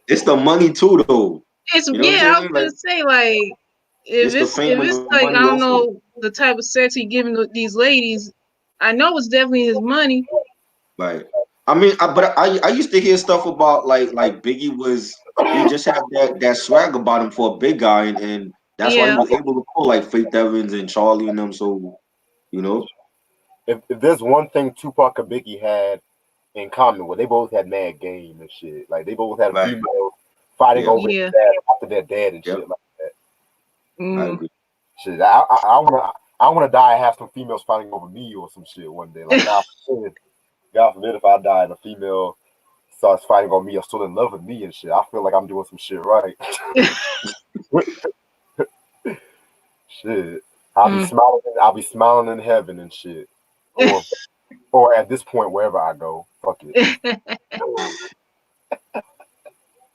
It's the money too though. It's You know what I'm yeah, I saying? was Like gonna say like it's the fame if and it's the like money I don't also. know the type of sex he giving these ladies, I know it's definitely his money. Right. I mean, but I used to hear stuff about like Biggie was he just had that swag about him for a big guy, and that's why he Yeah. was able to pull like Faith Evans and Charlie and them. So you know, if there's one thing Tupac and Biggie had in common, well, they both had mad game and shit. Like they both had right? females fighting Yeah, over Yeah. their dad after their dad and yep, shit like that. I Mm. agree. Shit, I wanna die and have some females fighting over me or some shit one day. Like God forbid if I die and a female starts fighting on me or still in love with me and shit. I feel like I'm doing some shit right. Shit, Mm. I'll be smiling in heaven and shit, or at this point wherever I go. Fuck it.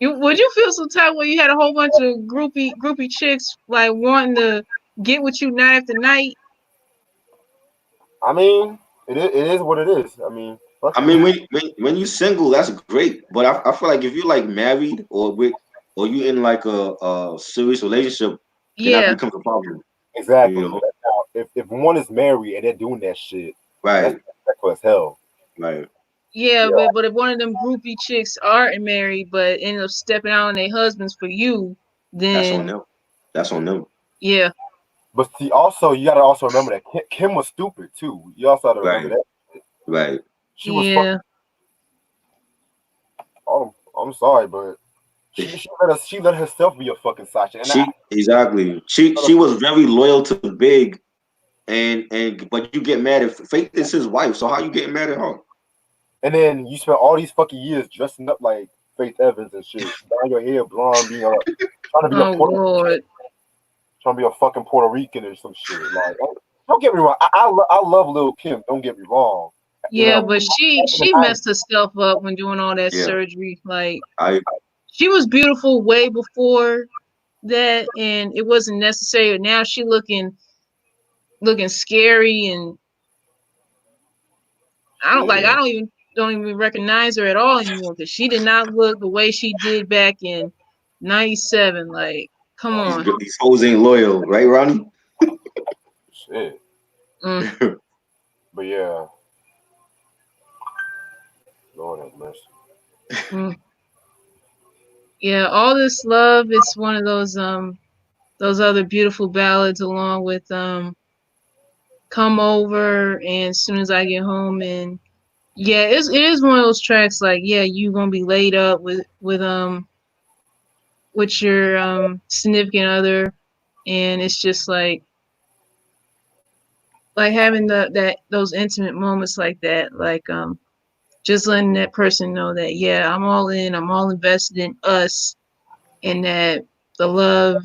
You would you feel some type where you had a whole bunch of groupie chicks like wanting to get with you night after night? I mean, it is what it is. I mean, fuck I it. mean, when you single, that's great. But I feel like if you're like married or you in like a serious relationship, then that Yeah. becomes a problem. You Exactly. know, if one is married and they're doing that shit, that's Right, disrespectful as hell. right. Yeah, Yeah, but if one of them groupie chicks aren't married but end up stepping out on their husbands for you, That's on then them. That's on them. yeah, but see, also you gotta also remember that Kim was stupid too. You also gotta remember Right, that right. she was fucking. yeah, I'm sorry, but she let herself be a fucking side chick, and I She exactly. She was very loyal to Big, and but you get mad at Faith is his wife. So how you getting mad at her? and then you spent all these fucking years dressing up like Faith Evans and shit, dyeing your hair blonde, trying to be a oh Lord, trying to be a fucking Puerto Rican or some shit. Like, don't get me wrong, I love Lil Kim. Don't get me wrong. You yeah, know, but she back in the she 90s, messed herself up when doing all that Yeah, surgery. Like I she was beautiful way before that, and it wasn't necessary. Now she looking scary, and I yeah. don't even recognize her at all anymore because she did not look the way she did back in '97. Like, come oh, on. These hoes ain't loyal, right, Ronnie? shit. Mm, But yeah, Lord have mercy. mm. Yeah, all this love. It's one of those other beautiful ballads along with "Come Over" and "As Soon as I Get Home." And yeah, it is one of those tracks like yeah, you gonna be laid up with your significant other, and it's just like having that those intimate moments like that, like just letting that person know that yeah, I'm all in, I'm all invested in us, and that the love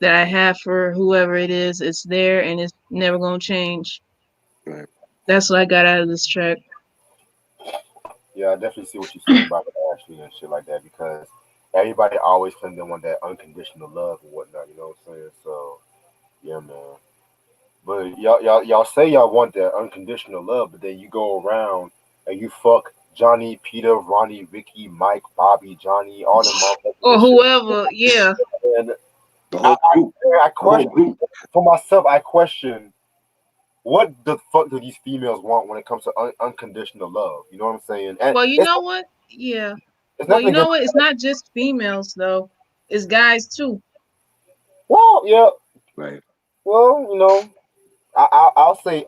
that I have for whoever it is, it's there and it's never gonna change. Right, That's what I got out of this track. Yeah, I definitely see what you're saying about Ashley and shit like that because everybody always claim they want that unconditional love and whatnot. You know what I'm saying? So yeah, man. But y'all say y'all want that unconditional love, but then you go around and you fuck Johnny, Peter, Ronnie, Ricky, Mike, Bobby, Johnny, all them motherfuckers Or and shit. whoever, yeah. And the I, whole group, I the whole question group. for myself. I question what the fuck do these females want when it comes to unconditional love? You know what I'm saying? And Well, you know what? Yeah. it's Well, nothing you know against. what? It's not just females though. It's guys too. Well, yeah. Right, Well, I'll say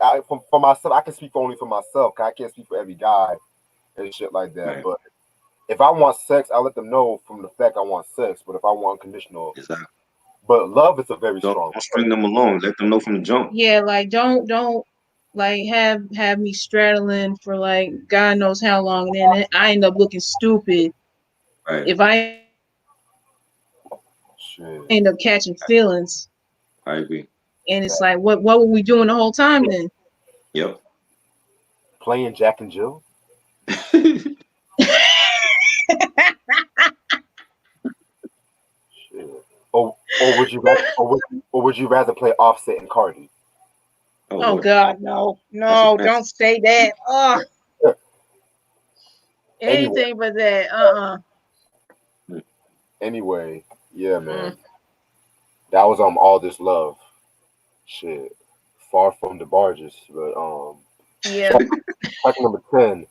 for myself. I can speak only for myself. 'Cause I can't speak for every guy and shit like that. right. But if I want sex, I let them know from the fact I want sex. But if I want unconditional, Exactly. but love is a very strong Don't word. string them along. Let them know from the jump. Yeah, like don't like have me straddling for like God knows how long, and then I end up looking stupid Right. if I end up catching feelings. Shit, And it's I like, agree. what were we doing the whole time then? Yep. playing Jack and Jill. Shit. Or would you rather, or would you rather play Offset and Cardi? Oh Oh Lord, God, no, that's no, nasty. don't say that. Oh, Anyway, anything but that. anyway, yeah, man. Mm, That was all this love. Shit, far from the barges, but yeah. track number 10.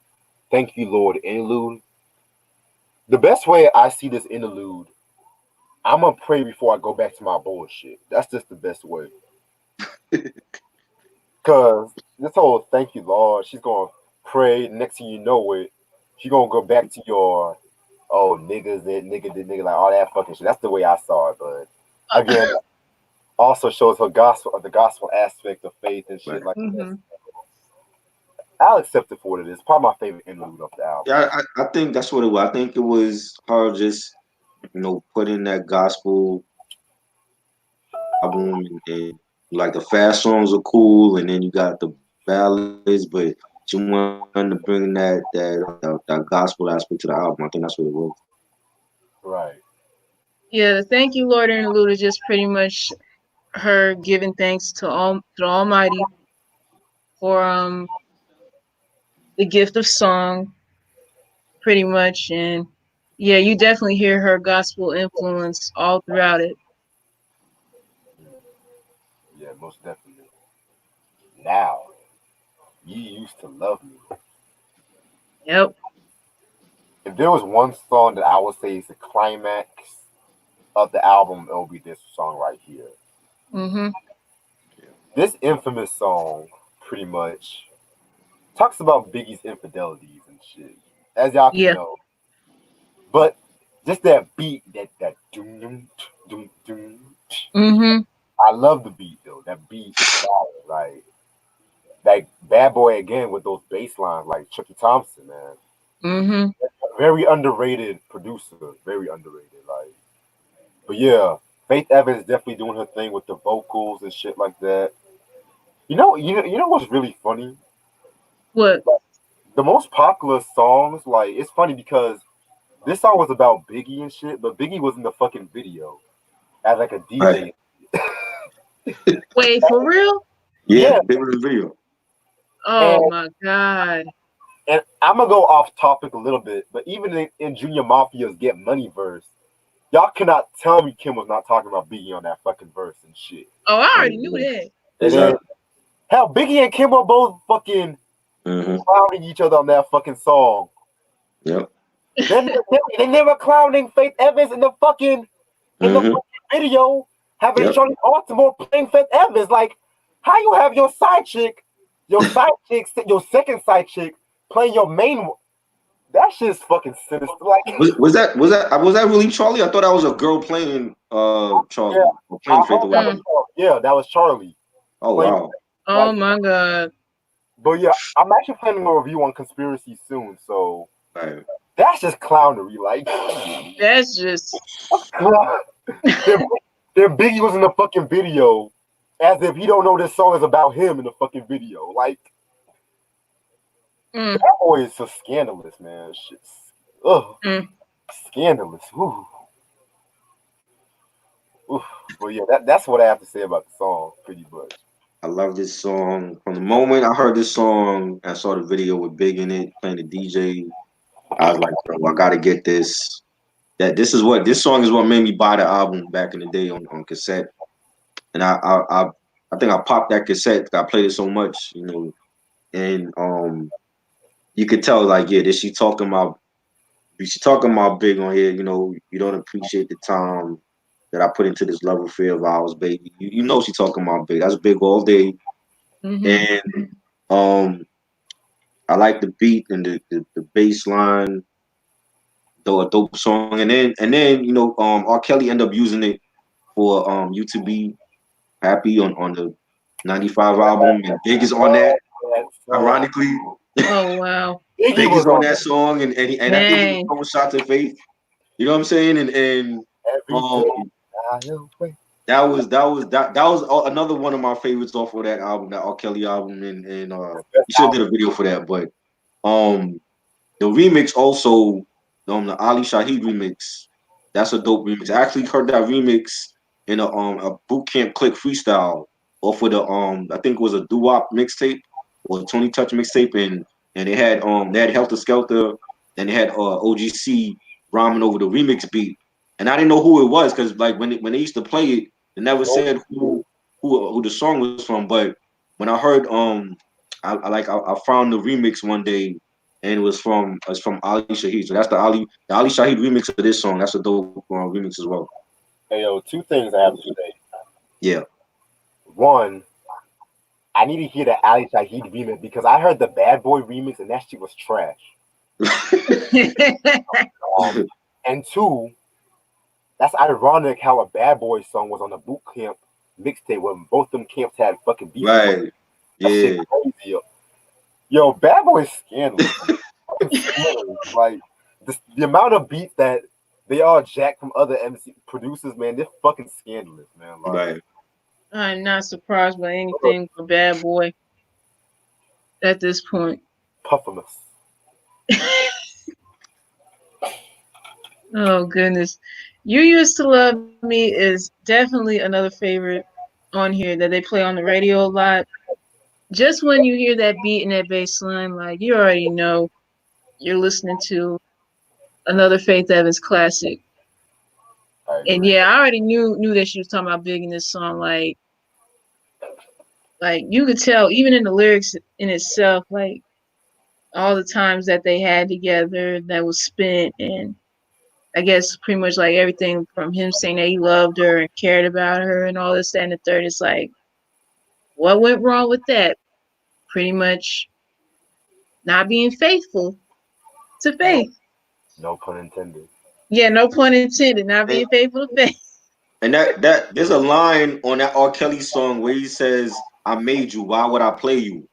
Thank you, Lord. Interlude. The best way I see this interlude, I'm gonna pray before I go back to my bullshit. That's just the best way. Cause this whole thank you, Lord, she's gonna pray. Next thing you know it, she gonna go back to your niggas that nigga did nigga like all that fucking shit. That's the way I saw it. But again, also shows her gospel the gospel aspect of faith and shit Right. like that. Hmm. I'll accept it for what it is. Probably my favorite interlude of the album. Yeah, I think that's what it was. I think it was her just putting that gospel album and like the fast songs are cool, and then you got the ballads, but she wanted to bring that gospel aspect to the album. I think that's what it was. Right. Yeah, the thank you, Lord interlude is just pretty much her giving thanks to the Almighty for the gift of song, pretty much, and yeah, you definitely hear her gospel influence all throughout it. Yeah, most definitely. Now, you used to love me. Yep. If there was one song that I would say is the climax of the album, it would be this song right here. Mhm. This infamous song, pretty much, talks about Biggie's infidelities and shit, as y'all can Yeah. know. But just that beat, that doom doom doom doom. Mhm. I love the beat though. That beat is fire. Like Bad Boy again with those bass lines, like Chucky Thompson, man. Mhm. Very underrated producer. Very underrated. But yeah, Faith Evans definitely doing her thing with the vocals and shit like that. You know what's really funny? What? The most popular songs, like it's funny because this song was about Biggie and shit, but Biggie was in the fucking video as like a Right. DJ. Wait, for real? Yeah, Yeah, big was the video. and Oh my god. and I'm gonna go off topic a little bit, but even in Junior Mafia's Get Money verse, y'all cannot tell me Kim was not talking about Biggie on that fucking verse and shit. Oh, I Oh, already knew yeah. that. And then Exactly. hell, Biggie and Kim were both fucking Mm-hmm. clowning each other on that fucking song. Yep. Then they never clowning Faith Evans in the Mm-hmm. fucking video, having Yep. Charlie Baltimore playing Faith Evans. Like, how you have your second side chick playing your main? That shit's fucking sinister. Like, Was that really Charlie? I thought that was a girl playing yeah, Charlie or I playing Faith heard or that whatever. was Mm. that was Charlie Oh playing. wow. Oh Like, my god. but yeah, I'm actually planning a review on Conspiracy soon, so Right. that's just clownery. Like, That's just then, then Biggie was in the fucking video, as if he don't know this song is about him in the fucking video. Like, mm, that boy is so scandalous, man. Shit's mm. scandalous. Ooh, ooh. But yeah, that's what I have to say about the song, pretty much. I love this song. From the moment I heard this song, I saw the video with Big in it playing the DJ. I was like, bro, I gotta get this. This song is what made me buy the album back in the day on cassette. And I think I popped that cassette. I played it so much, and you could tell like, yeah, this she talking about Big on here. You don't appreciate the time that I put into this love affair of ours, baby. You know she talking about Big. That's Big all day. Mhm. And um, I like the beat and the bass line, though a dope song. And then R. Kelly ended up using it for You to Be Happy on the '95 album, and Big is on that. That song, Ironically, Oh wow. Biggie Big is was on on that that song, and I think he was Man. throwing shots at Faith. You know what I'm saying? And every um, day. I'll wait. that was another one of my favorites off of that album, that R. Kelly album, and Best he should have did album. a video for that, but um. The remix also, the Ali Shaheed remix, that's a dope remix. I actually heard that remix in a boot camp click freestyle off of the I think it was a doo-wop mixtape or a Tony Touch mixtape, and they had Helter Skelter, and they had OGC rhyming over the remix beat, and I didn't know who it was because like when they used to play it, they never said who the song was from, but when I heard I found the remix one day, and it's from Ali Shaheed. So that's the Ali Shaheed remix of this song. That's a dope remix as well. Hey yo, two things I have to say. Yeah. One, I need to hear the Ali Shaheed remix because I heard the Bad Boy remix and that shit was trash. Um, and two, that's ironic how a Bad Boy song was on the boot camp mixtape when both them camps had fucking beef with one. Right. That shit Yeah. crazy. Yo, Bad Boy is scandalous. Fucking scandalous. Like the amount of beats that they all jack from other MC producers, man, they're fucking scandalous, man. Like, Right. I'm not surprised by anything for Bad Boy at this point. Pufferless. Oh goodness. You Used to Love Me is definitely another favorite on here that they play on the radio a lot. Just when you hear that beat and that bass line, like you already know you're listening to another Faith Evans classic. I And agree. yeah, I already knew that she was talking about Big in this song. Like like you could tell even in the lyrics in itself, like all the times that they had together that was spent, and I guess pretty much like everything from him saying that he loved her and cared about her and all this that, and the third. It's like what went wrong with that? Pretty much not being faithful to No, faith. no pun intended. Yeah, no pun intended. Not And, being faithful to faith. and that there's a line on that R. Kelly song where he says, "I made you. Why would I play you?"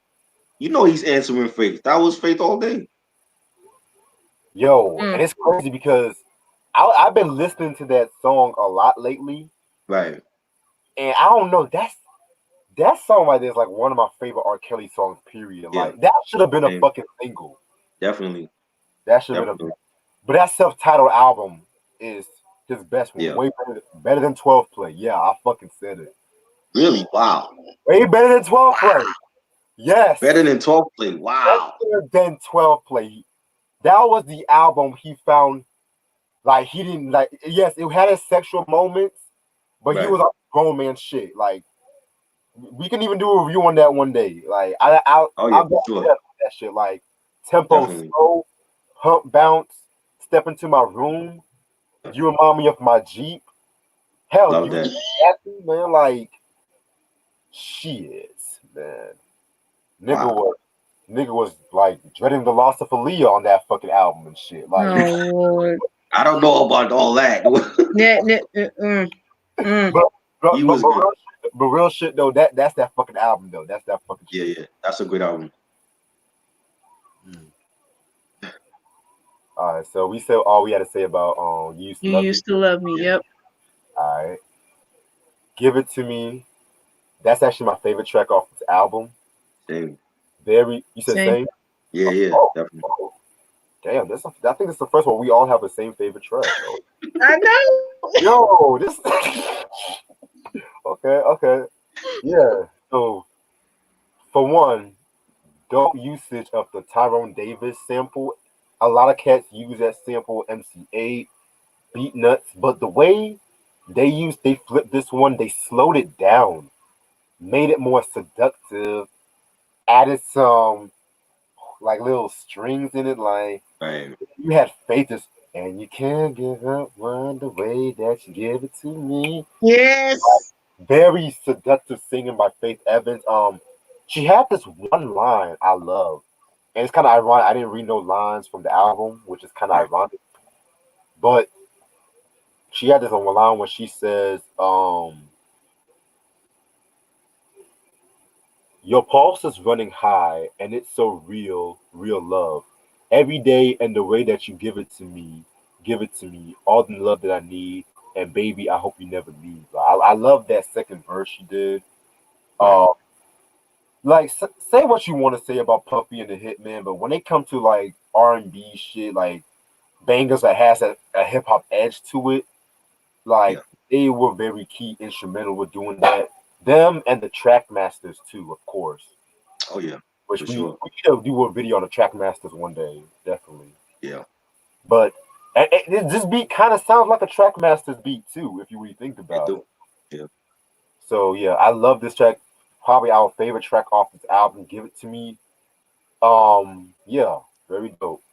You know he's answering faith. That was faith all day. Yo, Mm. and it's crazy because I've been listening to that song a lot lately, Right. and I don't know. That song right there is like one of my favorite R. Kelly songs. Period. Yeah. Like that should have been a Same. fucking single. Definitely. That should have been a. Definitely. But that self-titled album is his best one. Yeah. Way better than 12 Play. Yeah, I fucking said it. Really? Wow. Way better than 12 Play. Yes. Better than 12 play. Wow. Better than 12 Play. That was the album he found. Like he didn't like. Yes, it had his sexual moments, but he Right. was a grown man shit. Like we can even do a review on that one day. Like Oh yeah, I'll for go sure. that shit. Like tempo Definitely. slow, pump bounce, step into my room. You remind me of my Jeep. Hell, Love you that. happy, man? Like shit, man. Nigga Wow. was nigga was like dreading the loss of Aaliyah on that fucking album and shit. Like, Oh Lord. I don't know about all that. Mm. but He was good. but real shit though. That's that fucking album though. That's that fucking Yeah, shit. yeah. That's a good album. Mm. All right, so we said all we had to say about "You Used to You Love Me." used to love me. Yeah. Yep. All right, "Give It to Me." That's actually my favorite track off this album. Same. Very, you said Same. same? Yeah, yeah. Oh, Definitely. oh, damn, I think it's the first one we all have the same favorite track. Oh, I know. yo, this. Okay, okay, yeah. So for one, dope usage of the Tyrone Davis sample. A lot of cats use that sample, MC8, Beat Nuts, but the way they flipped this one, they slowed it down, made it more seductive, added some like little strings in it, like Right. you had faith is and you can't give up one the way that you give it to me. Yes. Very seductive singing by Faith Evans. She had this one line I love. And it's kind of ironic. I didn't read no lines from the album, which is kind of Right. ironic. But she had this one line where she says, "Your pulse is running high, and it's so real, real love. Every day, and the way that you give it to me, all the love that I need. And baby, I hope you never leave." I love that second verse she did. Right. Uh, like say what you want to say about Puffy and the Hitman, but when they come to like R&B shit, like bangers that has a hip hop edge to it, Yeah. like they were very key instrumental with doing that. Them and the track masters too, of course. Oh yeah. For Which sure. we should do a video on the track masters one day, definitely. Yeah. But this beat kind of sounds like a track masters beat too, if you really think It about it. do. Yeah. So yeah, I love this track. Probably our favorite track off this album. Give it to me. Yeah, very dope.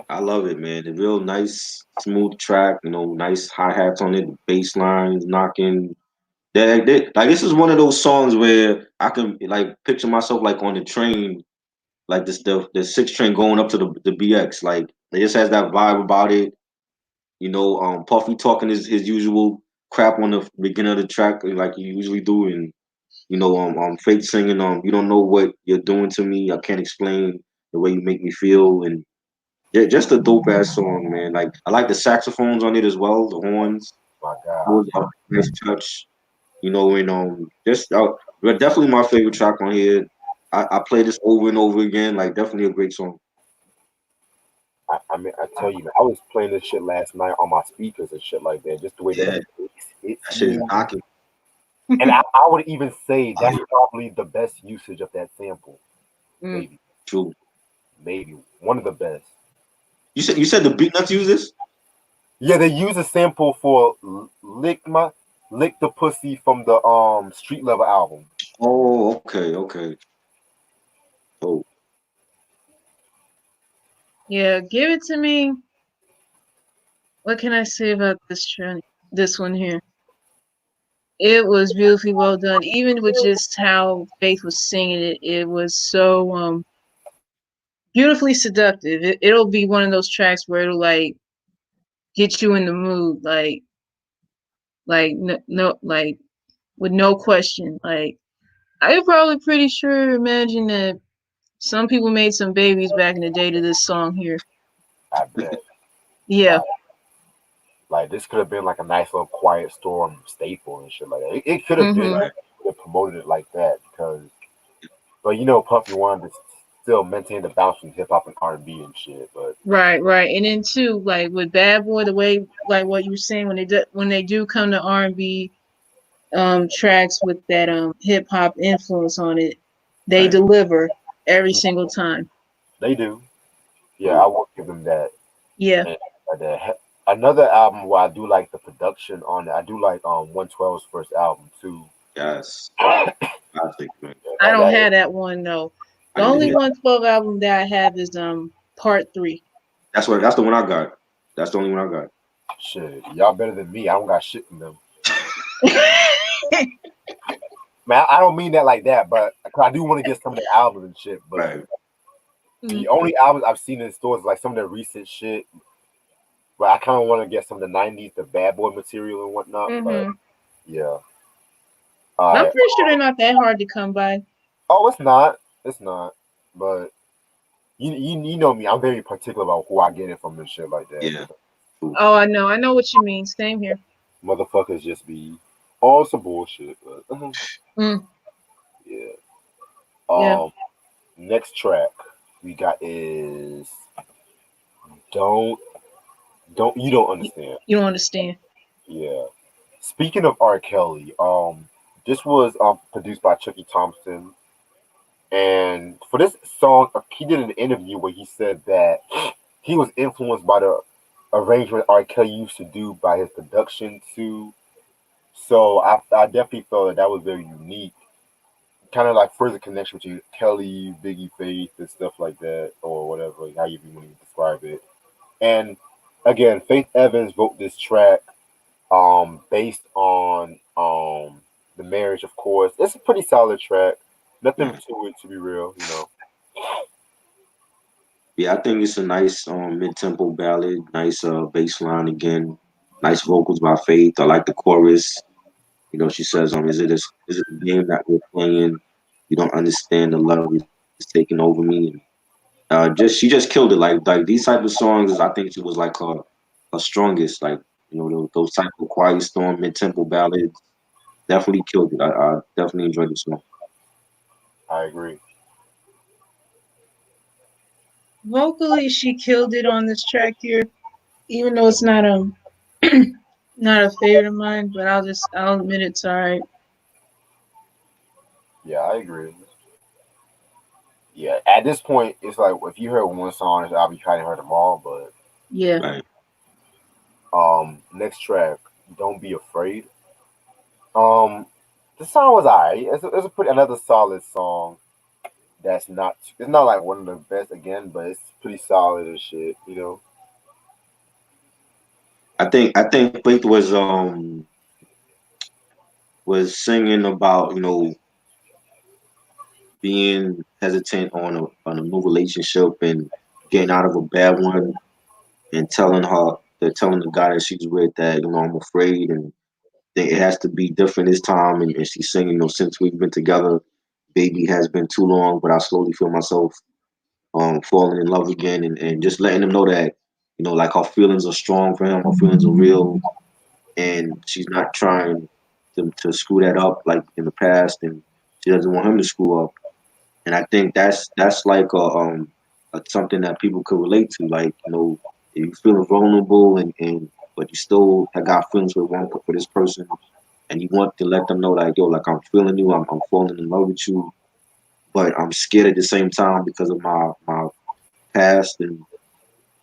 I love it, man. The real nice, smooth track, nice hi hats on it, the bass lines knocking. Like this is one of those songs where I can like picture myself like on the train, like this the six train going up to the BX. Like it just has that vibe about it. Puffy talking his usual crap on the beginning of the track, like you usually do, and Faith singing, you don't know what you're doing to me. I can't explain the way you make me feel, and yeah, just a dope ass song, man. Like I like the saxophones on it as well, the horns. My It was God. a nice touch, and just but definitely my favorite track on here. I play this over and over again. Like definitely a great song. I mean, I tell you, man, I was playing this shit last night on my speakers and shit like that. Just the way that Yeah, the bass hits that shit is you. knocking. And I would even say Oh that's yeah, probably the best usage of that sample. Mm. Maybe, true. maybe one of the best. You said the beat nuts use this? Yeah, they use a sample for lick my. Lick the Pussy from the Street Level album. Oh, okay, okay. Oh, Yeah, give it to me. What can I say about this one here? It was beautifully well done. Even with just how Faith was singing it, it was so beautifully seductive. It'll be one of those tracks where it'll like get you in the mood, like with no question. Like I'm probably pretty sure imagine that some people made some babies back in the day to this song here. I bet. Yeah. Like, like this could have been like a nice little Quiet Storm staple and shit like that. It could have been Mhm. right, if they promoted it like that because, but you know, Puffy wanted to still maintain the bounce from hip hop and R&B and shit. But Right, right. And then too, like with Bad Boy, the way like what you were saying when they do come to R&B tracks with that hip hop influence on it, they right. deliver every single time. they do. Yeah, Oh, I will give them that. Yeah. And another album where I do like the production on it. I do like 112's first album too. yes. Classic, man. I don't That have that one though. I The need to only hear. 112 album that I have is Part 3. That's the one I got. That's the only one I got. shit, y'all better than me. I don't got shit from them. Man, I don't mean that like that, but 'cause I do want to get some of their albums and shit. But Right. Mm, the only albums I've seen in stores is like some of their recent shit. But I kind of want to get some of the '90s, the Bad Boy material and whatnot. But mhm. yeah, But all I'm right. pretty sure they're not that hard to come by. Oh, it's not. It's not. But you know me. I'm very particular about who I get it from and shit like that. Yeah. True. Oh, I know. I know what you mean. Same here. Motherfuckers just be all some bullshit. But Mm, yeah. yeah. Um. Next track we got is don't you don't You, understand. you don't understand. Yeah. Speaking of R. Kelly, this was produced by Chucky Thompson, and for this song, he did an interview where he said that he was influenced by the arrangement R. Kelly used to do by his production too. So I definitely felt that that was very unique, kind of like further connection between Kelly, Biggie, Faith, and stuff like that, or whatever, like how you want to describe it. And again, Faith Evans wrote this track based on the marriage, of course. It's a pretty solid track. Nothing Yeah. to it, to be real, you know. Yeah, I think it's a nice mid tempo ballad, nice bass line again, nice vocals by Faith. I like the chorus. You know, she says, is it a game that we're playing? You don't understand the love is taking over me. And, just she just killed it. Like these type of songs, I think she was like her strongest. Like those type of quiet storm mid tempo ballads definitely killed it. I definitely enjoyed the song. I agree. Vocally, she killed it on this track here. Even though it's not not a favorite of mine, but I'll admit it's alright. Yeah, I agree. Yeah, at this point, it's like if you heard one song, I'll be trying to hear them all. But Yeah. Right. next track, "Don't Be Afraid." Um, the song was alright. It's a pretty another solid song. That's not it's not like one of the best again, but it's pretty solid and shit. You know. I think Faith was singing about being hesitant on a new relationship and getting out of a bad one and telling the guy that she's with that I'm afraid and think it has to be different this time and she's saying since we've been together, baby has been too long, but I slowly feel myself falling in love again and just letting him know that like her feelings are strong for him, her feelings are real, and she's not trying to screw that up like in the past, and she doesn't want him to screw up. And I think that's like something that people could relate to. Like if you feel vulnerable and but you still have got feelings for this person, and you want to let them know like like I'm feeling you, I'm falling in love with you, but I'm scared at the same time because of my past, and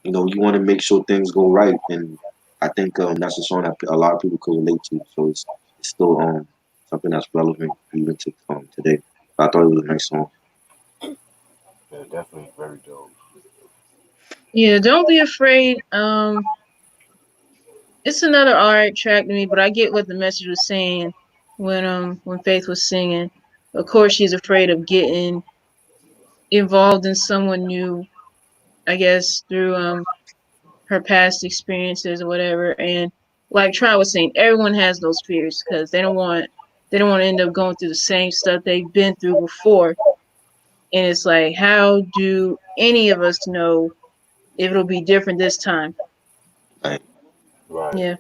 you want to make sure things go right. And I think that's a song that a lot of people could relate to. So it's it's still something that's relevant even to today. I thought it was a nice song. Yeah, definitely very dope. Yeah, don't be afraid. It's another alright track to me, but I get what the message was saying when Faith was singing. Of course, she's afraid of getting involved in someone new. I guess through her past experiences or whatever. And like Try was saying, everyone has those fears because they don't want to end up going through the same stuff they've been through before. And it's like, how do any of us know if it'll be different this time? Like, Right. Yeah.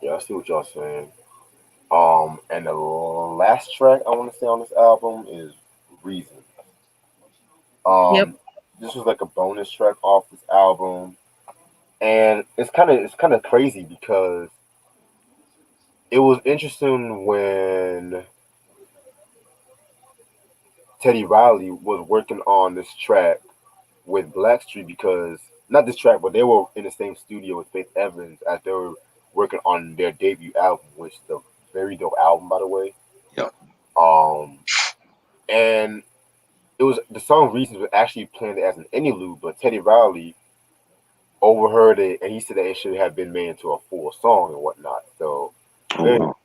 Yeah, I see what y'all saying. And the last track I want to say on this album is Reason. Yep. Um, this was like a bonus track off this album, and it's kind of crazy because it was interesting when Teddy Riley was working on this track with Blackstreet because not this track, but they were in the same studio with Faith Evans as they were working on their debut album, which is a very dope album by the way. yeah. Um, and it was the song "Reasons" was actually planned as an interlude, but Teddy Riley overheard it and he said that it should have been made into a full song and whatnot. So Oh very wow.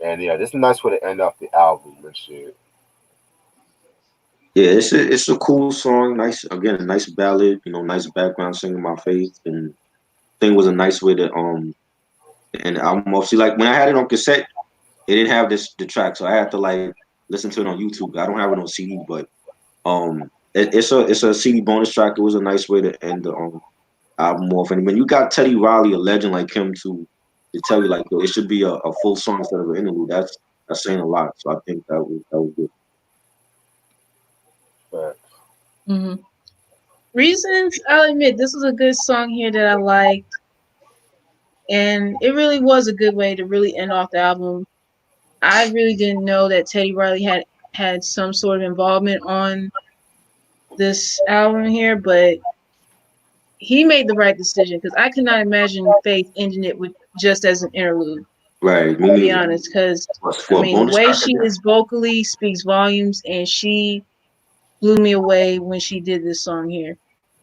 and yeah, this is a nice way to end off the album and shit. Yeah, it's a cool song. Nice again, a nice ballad. Nice background singing my faith, and thing was a nice way to and I'm mostly like when I had it on cassette, it didn't have the track, so I had to like listen to it on YouTube. I don't have it on CD, but it's a CD bonus track. It was a nice way to end the album off. And when you got Teddy Riley, a legend like him, to tell you like yo, it should be a full song instead of an interlude. That's saying a lot. So I think that was good. But Hmm. Reasons, I'll admit, this was a good song here that I liked. And it really was a good way to really end off the album. I really didn't know that Teddy Riley had some sort of involvement on this album here, but he made the right decision because I could not imagine Faith ending it with just as an interlude. Right, me To be neither. honest, because I For a mean the bonus way track, I she guess. is vocally speaks volumes, and she blew me away when she did this song here.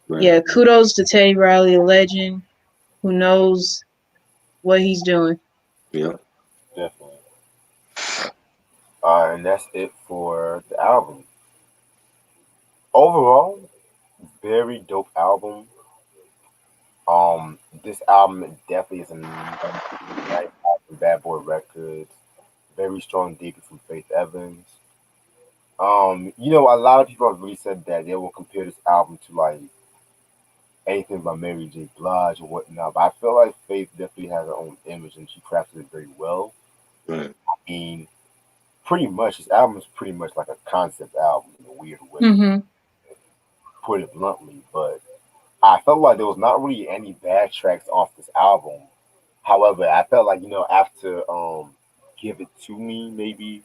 Right. Yeah, kudos to Teddy Riley, a legend who knows what he's doing. Yeah. definitely. And that's it for the album. Overall, very dope album. This album definitely is a nice album, Bad Boy Records. Very strong debut from Faith Evans. A lot of people have really said that they will compare this album to like anything by Mary J. Blige or whatnot. But I feel like Faith definitely has her own image and she crafted it very well. Right. I mean, pretty much this album is pretty much like a concept album in a weird way, Mm-hmm. put it bluntly. But I felt like there was not really any bad tracks off this album. However, I felt like after Give It To Me, maybe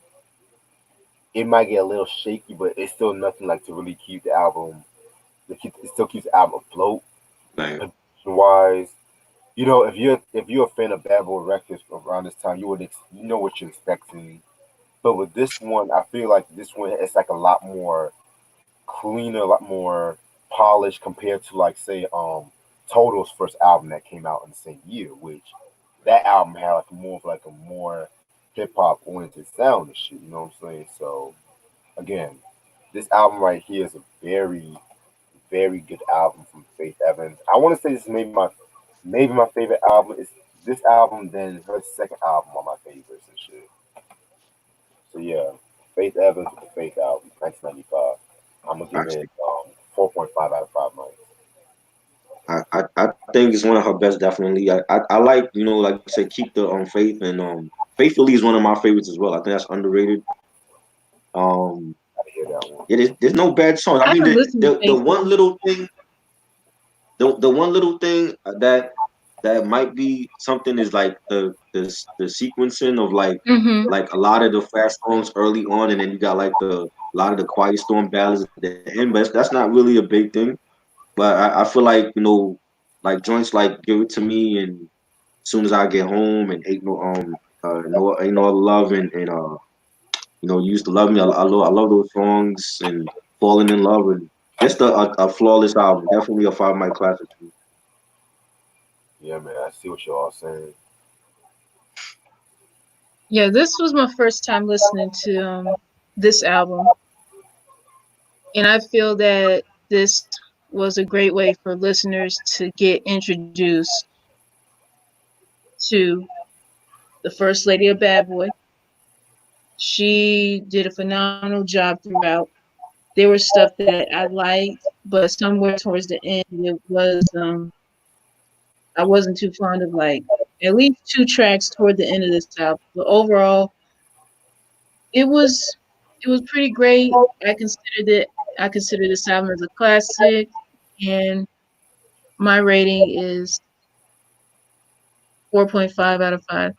it might get a little shaky, but it's still nothing like to really keep the album. It still keeps the album afloat. Right. Wise, if you're a fan of Bad Boy Records around this time, you know what you're expecting. But with this one, I feel like this one it's like a lot more cleaner, a lot more polished compared to like say Total's first album that came out in the same year, which that album had like a more hip hop oriented sound and shit. You know what I'm saying? So again, this album right here is a very very good album from Faith Evans. I want to say this is maybe my favorite album is this album, then her second album are my favorites and shit. So yeah, Faith Evans with the Faith album, 1995. I'm gonna I, give it 4.5 out of 5 mics. I think it's one of her best. Definitely. I like like you said, keep the faith and faithfully is one of my favorites as well. I think that's underrated. Um, Gotta hear that one. there's no bad songs. I I mean haven't the listened to the, the one Faithfully. little thing the one little thing that might be something is like the sequencing of Mm-hmm. like a lot of the fast songs early on, and then you got like the a lot of the quiet storm ballads at the end. But that's not really a big thing. But I feel like like joints like "Give It to Me" and soon as I get home and ain't no other love and you used to love me. I love those songs and falling in love and just a flawless album. Definitely a 5 mic classic to me. Yeah, man. I see what you're all saying. Yeah, this was my first time listening to this album, and I feel that this was a great way for listeners to get introduced to the first lady of Bad Boy. She did a phenomenal job throughout. There was stuff that I liked, but somewhere towards the end, it was I wasn't too fond of, like, at least two tracks toward the end of this album. But overall, it was it was pretty great. I consider this album as a classic, and my rating is 4.5 out of 5.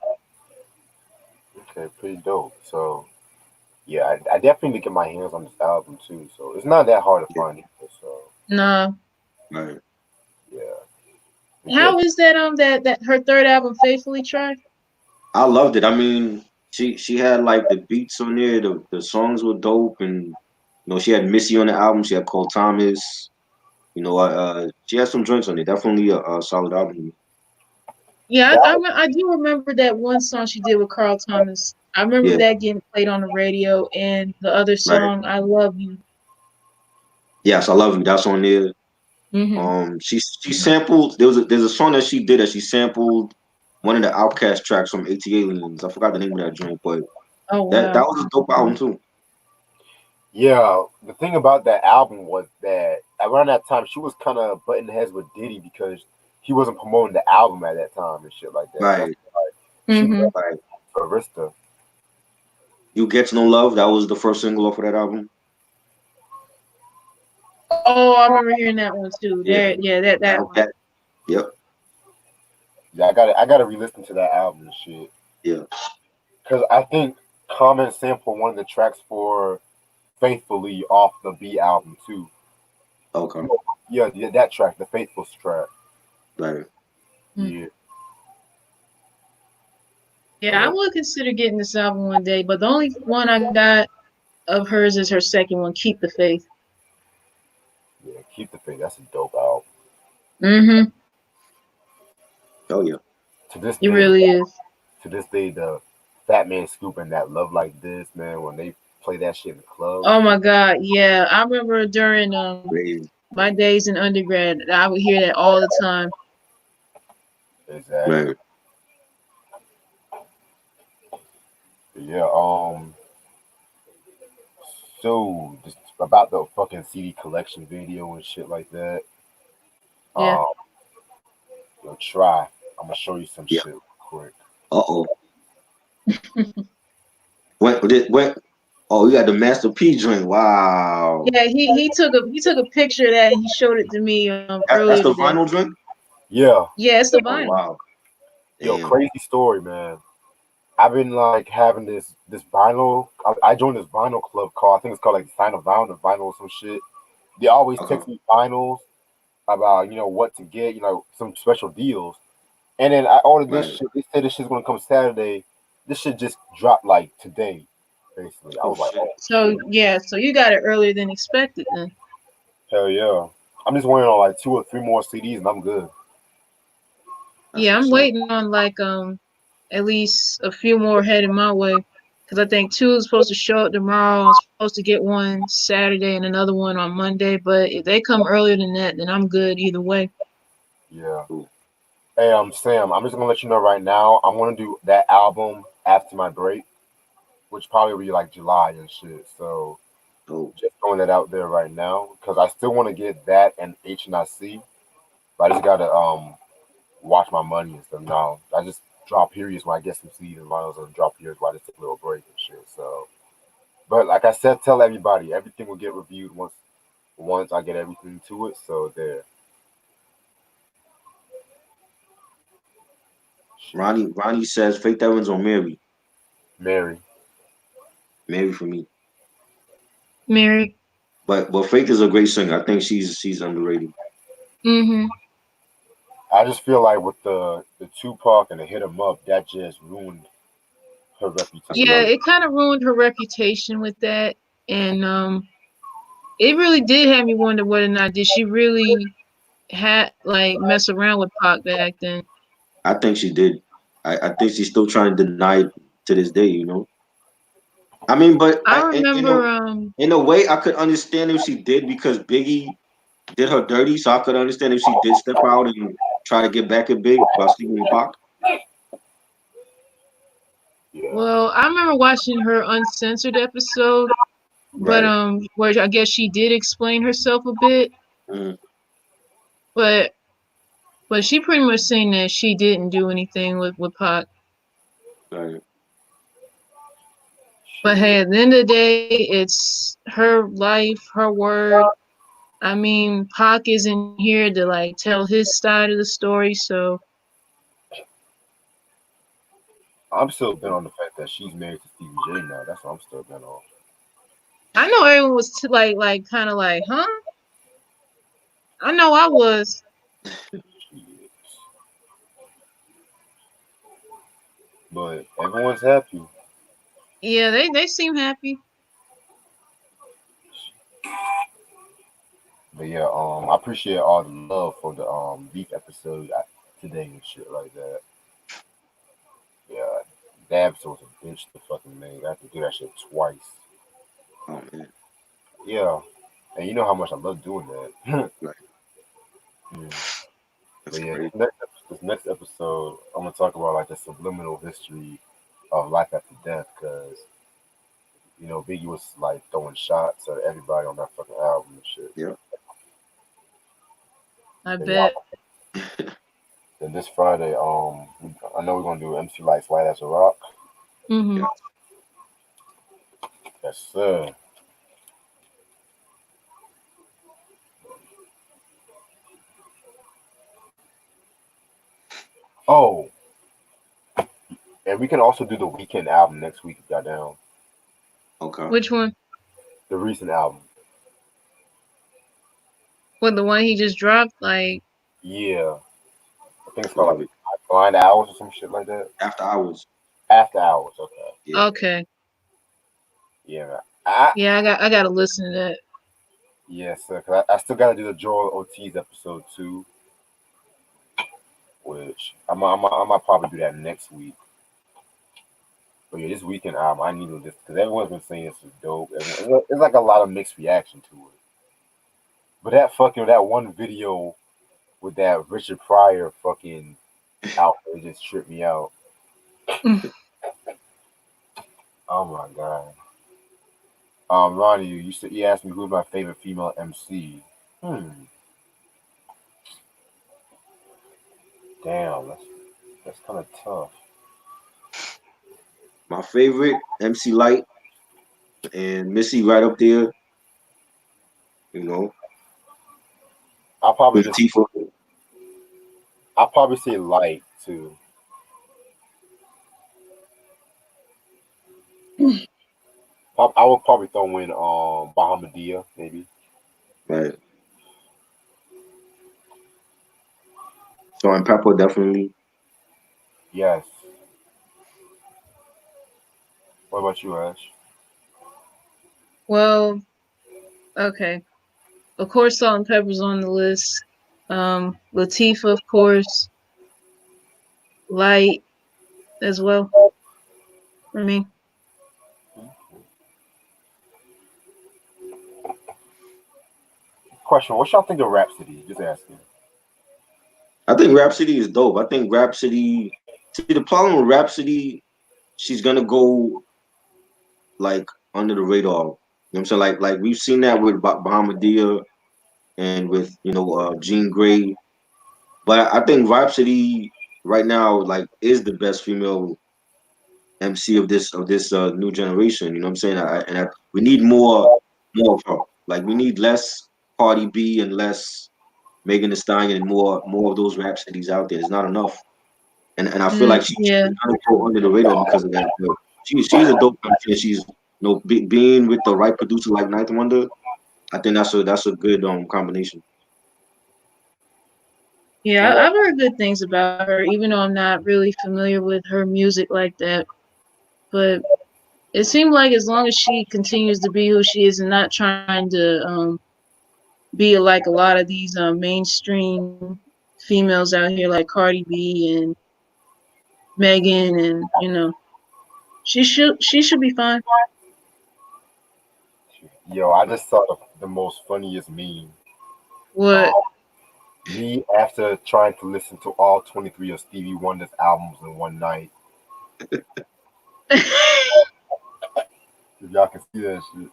Okay, pretty dope. So yeah, I definitely need to get my hands on this album too. So it's not that hard to Yeah, find either. So Nah, right. yeah, but yeah, how is that that her third album Faithfully tried? I loved it. I mean, she had like the beats on there. The songs were dope, and she had Missy on the album. She had Cole Thomas. She had some joints on it. Definitely a solid album. Yeah, that I do remember that one song she did with Carl Thomas. I remember Yeah, that getting played on the radio, and the other right. song I Love You. Yes, I love you. That's on there. Hmm. She sampled. There's a song that she did that she sampled one of the Outkast tracks from AT Aliens. I forgot the name of that joint, but Oh that wow. was a dope album too. yeah. The thing about that album was that around that time she was kind of butting heads with Diddy because he wasn't promoting the album at that time and shit like that. That's Right, why she Hmm. right. Arista. You Get No Love. That was the first single off of that album. Oh, I remember hearing that one too. Yeah, There, yeah, that one. that. Yep. Yeah, I gotta re-listen to that album and shit Yeah. because I think Common sampled one of the tracks for Faithfully off the B album too. Okay. Yeah, yeah, that track, the Faithfuls track. Right. Mm. Yeah, Yeah, I yeah, would consider getting this album one day, but the only one I got of hers is her second one, Keep the Faith. yeah. Keep the Faith. That's a dope album. Hmm. Oh yeah. To this It day, really is. the Fat Man Scoop and that Love Like This, man, when they play that shit in the club, Oh my God, yeah. I remember during Crazy. my days in undergrad, I would hear that all the time. exactly. Right. Yeah. So just about the fucking CD collection video and shit like that. Yeah. Um, try. I'm gonna show you some Yeah. shit real quick. Uh-oh. What? Oh, you got the Master P joint. Wow. Yeah, he took a picture of that and he showed it to me earlier That's the today. vinyl joint? Yeah. Yeah, it's the Oh vinyl. wow. Yo, Damn. crazy story, man. I've been like having this vinyl. I joined this vinyl club called I think it's called like Sign of Vinyl, Vinyl or some shit. They always Okay. text me vinyls about what to get, some special deals. And then I ordered this Right. shit. They said this shit's gonna come Saturday. This shit just dropped like today, basically. I Oh was like, shit. oh So shit, yeah, so you got it earlier than expected then. hell yeah. I'm just waiting on like two or three more CDs and I'm good. That's Yeah, I'm what's up. waiting on like at least a few more headed my way. Cause I think two is supposed to show up tomorrow. I'm supposed to get one Saturday and another one on Monday. But if they come earlier than that, then I'm good either way. Yeah. Cool. Hey, Sam. I'm just gonna let you know right now. I'm gonna do that album after my break, which probably will be like July and shit. So Oh, just throwing that out there right now because I still want to get that and HNIC, but I just gotta watch my money and stuff now. I just drop periods when I get some seed and vinyls and drop periods where I just take a little break and shit. So, but like I said, tell everybody everything will get reviewed once I get everything to it. So there, shit, Ronnie says Faith Evans or Mary. Mary. Mary for me. Mary. But Faith is a great singer. I think she's underrated. Mm-hmm. I just feel like with the Tupac and the Hit 'Em Up, that just ruined her That's Yeah, another. reputation. it kind of ruined her reputation with that, and it really did have me wonder whether or not did she really had like mess around with Pac back then. I think she did. I think she's still trying to deny it to this day. You know. I mean, but I in remember, a way, I could understand if she did because Biggie did her dirty. So I could understand if she did step out and try to get back at Big while sleeping with Pac. Yeah, well, I remember watching her uncensored episode, but Right. where I guess she did explain herself a bit, Mm, but she pretty much saying that she didn't do anything with Pac. right. But shit. hey, at the end of the day, it's her life, her word. I mean, Pac isn't here to like tell his side of the story, so I'm still bent on the fact that she's married to Stevie J now. That's what I'm still bent on. I know everyone was like kind of like, huh? I know I was. Shit. But everyone's happy. Yeah, they seem happy. But yeah, I appreciate all the love for the beef episode today and shit like that. Yeah, that episode was a bitch to fucking make. I have to do that shit twice. Oh man. Yeah, and you know how much I love doing that. Right. Yeah. But That's yeah, crazy. this next episode, I'm gonna talk about like the subliminal history of life after death, because Biggie was like throwing shots at everybody on that fucking album and shit. Yeah. I But yeah, bet. then this Friday, I know we're gonna do MC Lights White as a Rock. Mhm. Yeah. Yes, sir. Oh, and we can also do the Weekend album next week if y'all down. Okay. Which one? The recent album. What, the one he just dropped? Like, Yeah, I think it's called Love like it. Blind Hours or some shit like that. After hours. After Hours. Okay. Yeah. okay. Yeah, man. I Yeah, I gotta listen to that. Yes, sir. 'Cause I still gotta do the Joel Ortiz episode too, which I might probably do that next week. But yeah, this Weekend album, I need to listen because everyone's been saying this is dope. It's like a lot of mixed reaction to it. But that one video with that Richard Pryor fucking outfit, it just tripped me out. Oh my god. Ronnie, you asked me who's my favorite female MC. Hmm. Damn, that's kind of tough. My favorite MC Light and Missy right up there. You know, I'll probably just Latifah. I'll probably say Light too. I would probably throw in Bahamadia maybe. Right. So and Pepper definitely. Yes. What about you, Ash? Well, okay. Of course, Salt and Pepper's on the list. Latifah, of course. Light as well for me. Question: what y'all think of Rhapsody? Just asking. I think Rhapsody is dope. I think Rhapsody. See, the problem with Rhapsody, she's gonna go like under the radar. You know what I'm saying? Like we've seen that with Bahamadia and with Jean Grey. But I think Rhapsody right now like is the best female MC of this new generation. You know what I'm saying? We need more of her. Like we need less Cardi B and less Megan Thee Stallion and more of those Rhapsodies out there. There's not enough. And I feel like she's Yeah. gonna go under the radar because of that. But she's a dope MC. She's being with the right producer like Ninth Wonder. I think that's a good combination. Yeah, Yeah, I've heard good things about her, even though I'm not really familiar with her music like that. But it seemed like as long as she continues to be who she is and not trying to be like a lot of these mainstream females out here like Cardi B and Megan, and she should be fine. yo, I just saw the most funniest meme. What? Me after trying to listen to all 23 of Stevie Wonder's albums in one night. If y'all can see that shit.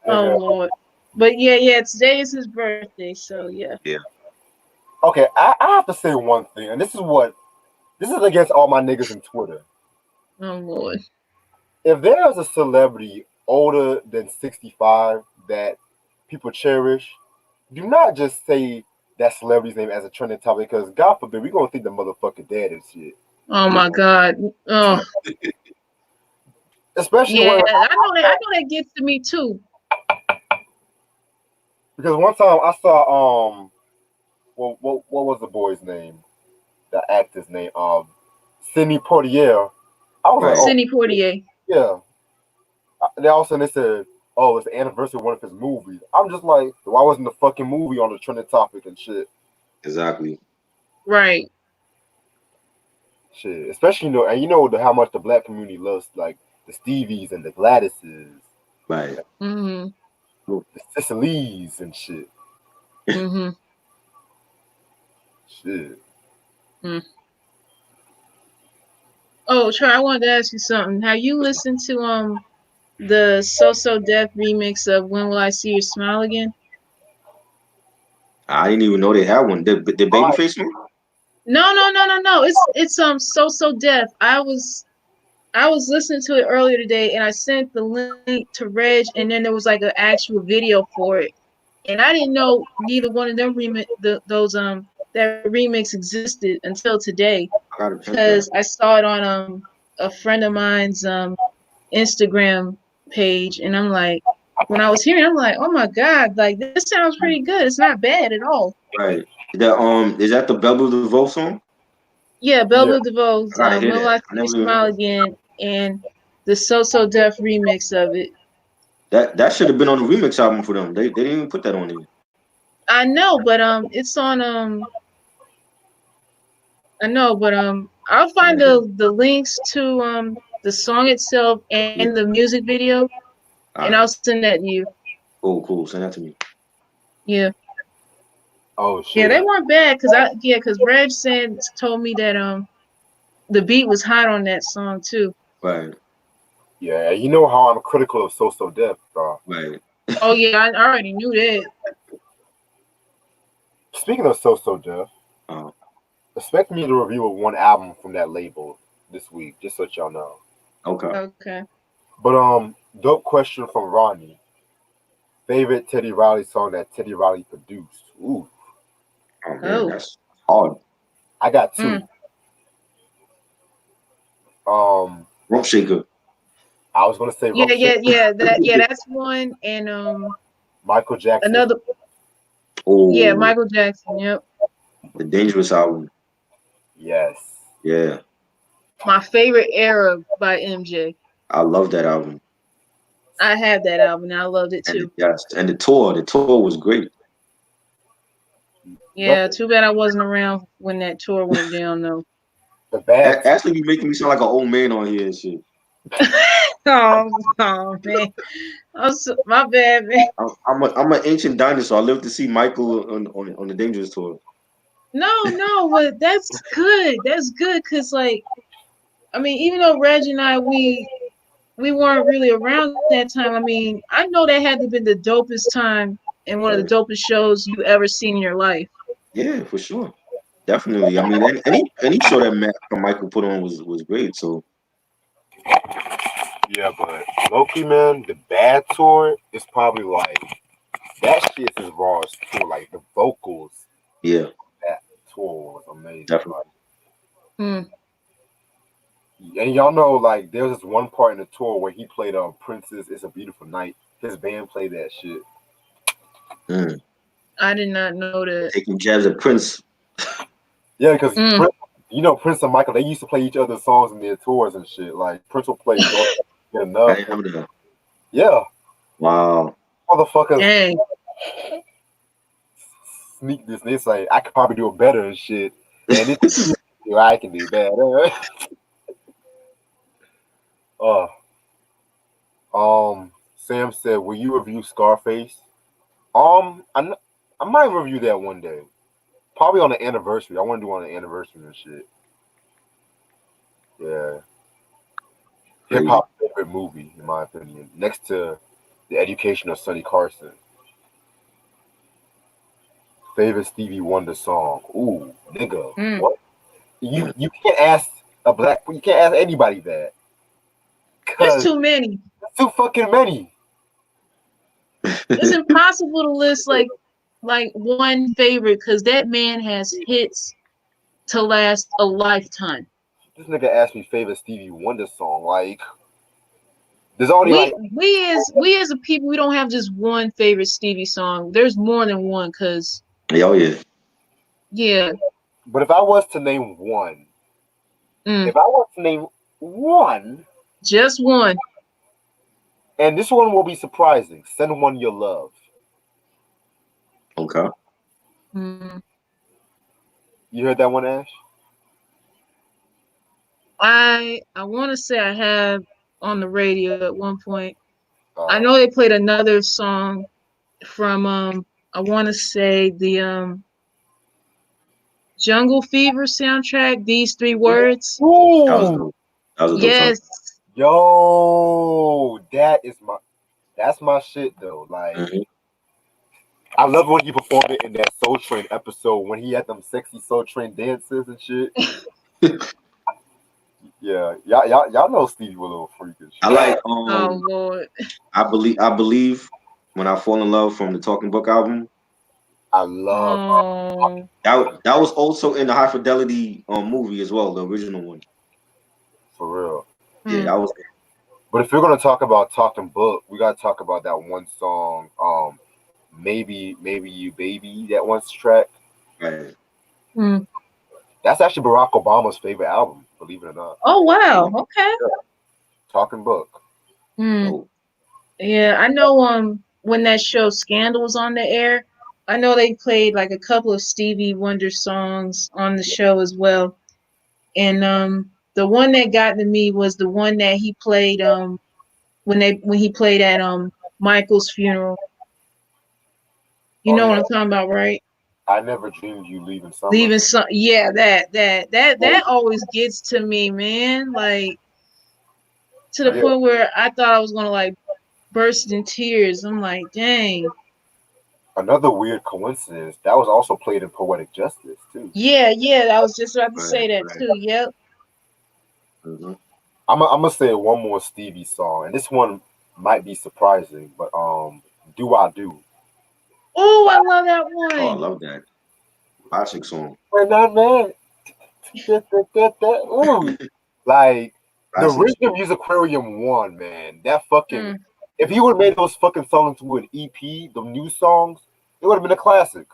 Oh Nigga. Lord. But yeah, today is his birthday, so yeah. Yeah. Okay, I have to say one thing, and this is against all my niggas in Twitter. Oh Lord. If there is a celebrity older than 65 that people cherish, do not just say that celebrity's name as a trending topic because God forbid we're gonna think the motherfucker dead and shit. Oh Yeah. my God. Oh Especially yeah, when I know that gets to me too. because one time I saw what was the boy's name? The actor's name? Sidney Poitier. I was like, Right. oh Sidney Poitier. yeah. They all of a sudden they said, oh, it's the anniversary of one of his movies. I'm just like, why wasn't the fucking movie on the trending topic and shit? Exactly. Right. Shit, especially and how much the black community loves like the Stevies and the Gladyses, Right. Mhm. the Sicilies and shit. Mhm. Shit. Mm. Oh, Trey, I wanted to ask you something. Have you listened to the So Def remix of When Will I See Your Smile Again? I didn't even know they had one. The babyface one? No. It's So Def. I was listening to it earlier today, and I sent the link to Reg, and then there was like an actual video for it, and I didn't know neither one of them that remix existed until today I gotta check because that. I saw it on a friend of mine's Instagram page, and I'm like, when I was hearing, I'm like, oh my God, like this sounds pretty good. It's not bad at all. Right. The is that the Belle DeVoe song? Yeah, Yeah. Belva DeVoe's I gotta hear When Will that. I I See You never even Smile heard that. Again, and the So Def remix of it. That should have been on the remix album for them. They didn't even put that on there. I know, but it's on I know, but I'll I find gotta hear it. the links to the song itself and Yeah. the music video, and All I'll right. send that to you. Cool. Send that to me. Yeah, Oh yeah, they shit. weren't bad because Reg said told me that the beat was hot on that song too. Right. Yeah, you know how I'm critical of So Def, bro. Right. Oh yeah, I already knew that. Speaking of So Def, Uh, expect me to review one album from that label this week, just so y'all know. okay. Okay. But dope question from Ronnie. Favorite Teddy Riley song that Teddy Riley produced? Ooh, Oh man, Oh. that's hard. I got Mm. two. Um, Rump shaker. I was gonna say Yeah, Rump yeah, Shaker, yeah. That's one, and Michael Jackson's. another. Yeah, Oh, Michael Jackson. Yep. the Dangerous album. Yes. Yeah, My favorite era by MJ. I love that album. I have that album, and I loved it And too. yes, and the tour was great. Yeah, Nothing. too bad I wasn't around when that tour went down though. The bad. Actually, be making me sound like an old man on here and shit. Oh man, my bad, man. I'm an ancient dinosaur. I live to see Michael on the Dangerous tour. No, but that's good. That's good because, like, I mean, even though Reg and I we weren't really around that time. I mean, I know that had to have been the dopest time and one of the Right. dopest shows you ever seen in your life. Yeah, for sure. Definitely. I mean, any show that Michael put on was great. So Yeah, but Loki, man, the bad tour is probably like that shit is raw as tour. Like the vocals, yeah, that tour was amazing. definitely. Like, Hmm. and y'all know, like, there's this one part in the tour where he played Prince's "It's a Beautiful Night." His band played that shit. Mm. I did not know that. Taking jabs at Prince. Yeah, because Mm. Prince, Prince and Michael, they used to play each other's songs in their tours and shit. Like Prince will play "Don't Get I Enough." didn't know that. Yeah, Wow. motherfuckers Dang. sneak this. And they say I could probably do it better and shit. And it's I can do better. uh, Sam said, "Will you review Scarface?" I might review that one day. Probably on the anniversary. I want to do on the anniversary and shit. Yeah, hip Crazy. hop favorite movie in my opinion, next to The Education of Sonny Carson. Favorite Stevie Wonder song. Ooh, nigga, Mm. what? You can't ask you can't ask anybody that There's because too many. there's too fucking many. It's impossible to list like one favorite because that man has hits to last a lifetime. This nigga asked me favorite Stevie Wonder song. Like, there's only We like, we as a people, we don't have just one favorite Stevie song. There's more than one. Cause Yeah, oh yeah. yeah, but if I was to name one, mm, if I was to name one, just one. and this one will be surprising. Send One Your Love. Okay. Mm. You heard that one, Ash? I want to say I have on the radio at one point. I Uh, know they played another song from I want to say the Jungle Fever soundtrack. These three words. That was Ooh, dope. That was a dope song. Yes. yo, that's my shit though. Like, Hmm. I love when he performed it in that Soul Train episode when he had them sexy Soul Train dances and shit. Yeah, y'all know Stevie was a little freak and I shit. like Oh Lord. I believe when I fall in love from the Talking Book album. I love Oh. That was also in the High Fidelity movie as well, the original one. for real. Yeah, Mm. that was But if we're gonna talk about talking book, we gotta talk about that one song. Maybe you baby, that one track. right. Mm. That's actually Barack Obama's favorite album, believe it or not. Oh wow. Wow, Okay. Yeah, talking book. Mm. dope. Yeah, I know. When that show Scandal was on the air, I know they played like a couple of Stevie Wonder songs on the show as well. And the one that got to me was the one that he played when he played at Michael's funeral. You Oh know what yeah, I'm talking about, right? I never dreamed you leaving summer. Leaving some, yeah, that always gets to me, man. Like to the Yeah, point where I thought I was gonna like burst in tears. I'm like, dang. another weird coincidence. That was also played in Poetic Justice too. Yeah, yeah, I was just about to Right, say that right. too. Yep. Hmm. I'm gonna say one more Stevie song, and this one might be surprising, but "Do I Do." Oh, I love that Oh, I one. love that classic song. When I'm mad, ooh, like the Classic original song. Music Aquarium one, man. That fucking Mm. if he would have made those fucking songs into an EP, the new songs, it would have been a classic.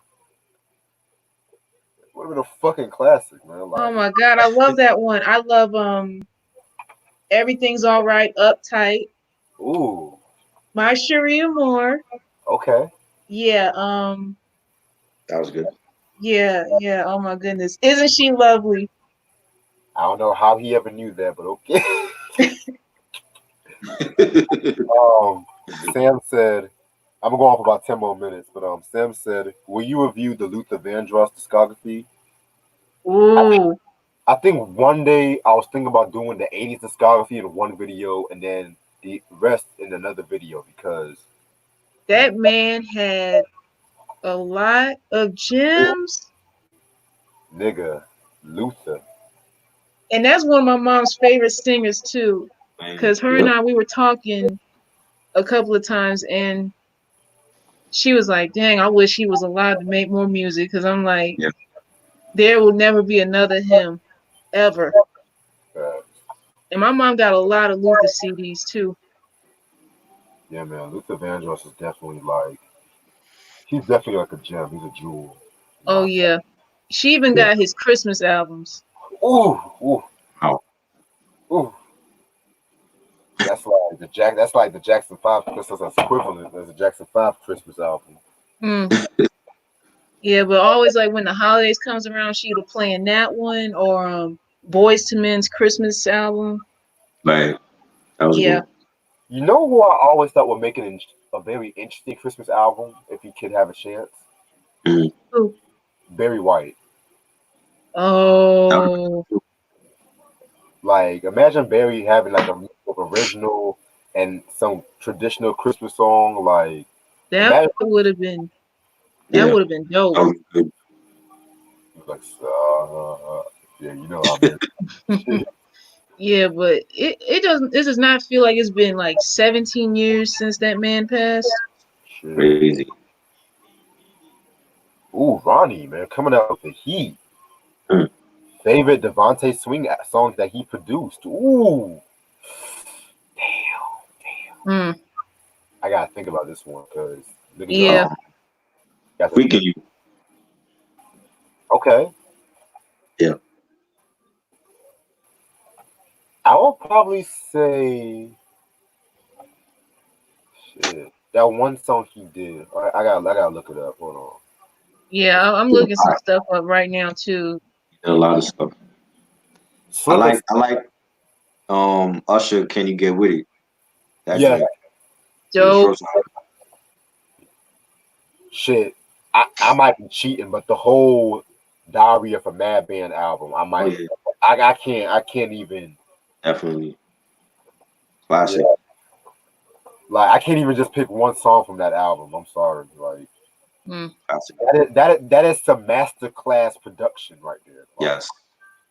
It would have been a fucking classic, man. Oh Like, my god, I love that one. I love Everything's All Right, Uptight, ooh, My Sharia Moore. okay. Yeah, That was good. yeah, yeah. Oh my goodness. Isn't she lovely? I don't know how he ever knew that, but okay. um, Sam said, I'm gonna go on for about 10 more minutes, but Sam said, will you review the Luther Vandross discography? I think Ooh, I think one day I was thinking about doing the '80s discography in one video and then the rest in another video because that man had a lot of ooh, gems. nigga, Luther. And that's one of my mom's favorite singers too. Man, Cause her and yep, I we were talking a couple of times and she was like, dang, I wish he was allowed to make more music. Cause I'm like, yep. there will never be another him ever. Uh, And my mom got a lot of Luther CDs too. yeah, man, Luther Vandross is definitely like. He's definitely like a gem. He's a jewel. In Oh my yeah. She even Yeah. got his Christmas albums. Ooh, ooh, Wow. ooh. That's like the Jackson Five Christmas equivalent as the Jackson Five Christmas album. Mm. Yeah, but always like when the holidays comes around, she either playing that one or Boys to Men's Christmas album. Like that was Yeah. good. You know who I always thought would make a very interesting Christmas album if he could have a chance? Mm. Ooh. Barry White. That Oh, was Like imagine Barry having like a mix of original and some traditional Christmas song. Like that imagine would have been that yeah. would have been dope. That was good. like yeah, you know how Barry. Shit, Yeah, but it doesn't. It does not feel like it's been like 17 years since that man passed. shit. Crazy. Ooh, Ronnie, man, coming out with the heat. Mm. Favorite Devontae Swing songs that he produced. Ooh, Mm, I gotta think about this one because niggas yeah. Um, got the Weekend, you. okay. Yeah. I will probably say shit. That one song he did. I gotta look it up. Hold on. Yeah, I'm Did a looking some lot. stuff up right now too. Did a lot of stuff. Slip and I like Usher. Can you get with it? That yeah, joint was the Dope. first one. shit. I might be cheating, but the whole Diary of a Madman album, I Oh might. yeah, I can't even. definitely Yeah, classic. like I can't even just pick one song from that album. I'm sorry. Like Mm, Classic. that is some masterclass production right there. Yes,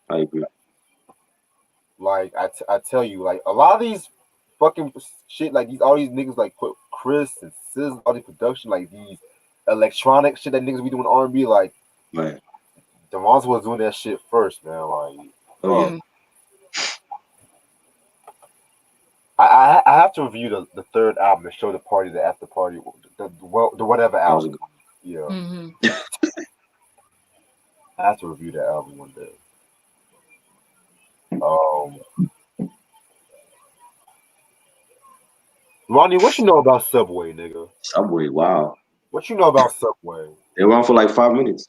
I agree. Like I tell you, like a lot of these fucking shit, like these all these niggas like put Chris and SZA, all the production, like these electronic shit that niggas be doing R&B, like Right. Devon's was doing that shit first, man. Like, Oh yeah, oh, mm. I have to review the third album, the show, the party, the after party, the whatever that was a album. good. Yeah, Hmm. I have to review that album one day. Um, Ronnie, what you know about Subway, nigga? Subway. Wow, What you know about Subway? they went on for like 5 minutes.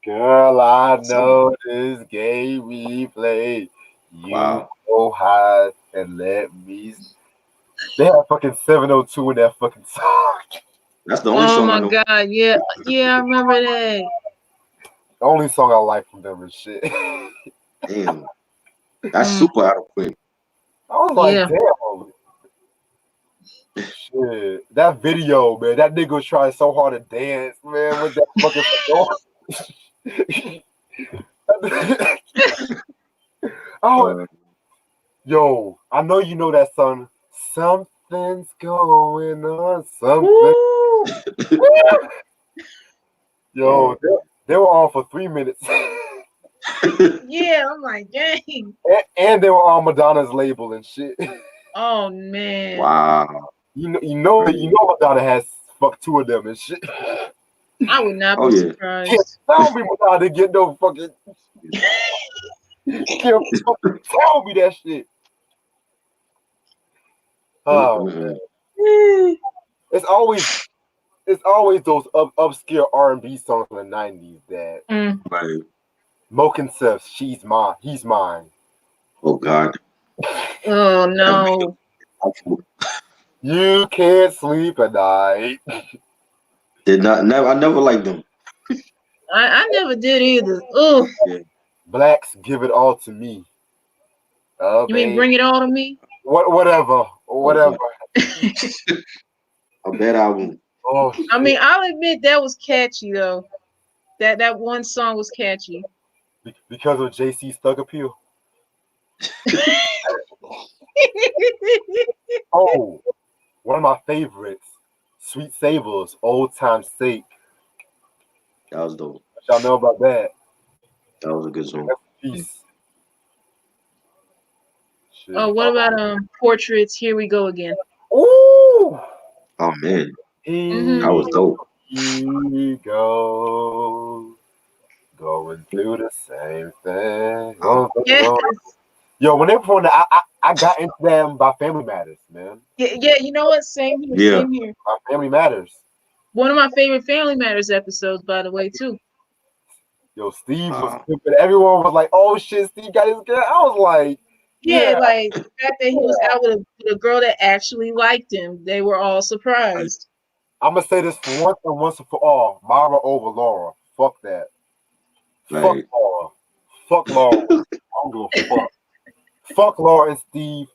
Girl, I Subway. know this game we play. You Wow, go high and let me. They have fucking 702 in that fucking song. that's the only Oh song I my know. God. Yeah. Yeah, I remember that. The only song I like from them is shit. Damn, that's Mm, super adequate. I was like, yeah. damn, shit. That video, man, that nigga was trying so hard to dance, man, with that fucking oh, Uh, yo, I know you know that song. Something's going on, something. Woo. Yo, they were on for 3 minutes. Yeah, I'm like, dang. And they were on Madonna's label and shit. Oh man. wow, You know Madonna has fucked two of them and shit. I would not oh be yeah, surprised. Tell me Madonna didn't get no fucking. Can't fucking tell me that shit. Oh man, Mm-mm-mm. it's always it's always those obscure R&B songs from the '90s that Mm. Right. Moken says she's mine, he's mine. Oh God, Oh that video. no. Awful. You can't sleep at night. Did not never. I never liked them. I never did either. Oh, Yeah. Blacks give it all to me. Oh you mean babe, bring it all to me? Oh whatever. God, a bad album. Oh I shit. mean, I'll admit that was catchy though. That one song was catchy. Because of JC's thug appeal. Oh, one of my favorites, Sweet Savors, Old Time Sake. That was dope. What y'all know about that? That was a good song. Peace. Oh, Shit. what about portraits? Here we go again. Ooh, Oh man, Mm-hmm. that was Here dope. we go, going through the same thing. Oh, Yes. Yo, when they performed that, I got into them by Family Matters, man. Yeah, yeah, you know what? Same here, yeah, same here. By Family Matters. One of my favorite Family Matters episodes, by the way, too. Yo, Steve was wow, stupid. Everyone was like, "Oh shit, Steve got his girl." I was like, Yeah, "Yeah, like the fact that he was out with a girl that actually liked him, they were all like, surprised. I'm gonna say this for once and once and for all: Mara over Laura. Fuck that. Fuck like Laura. Fuck Laura. I don't give a fuck. Fuck Laura and Steve.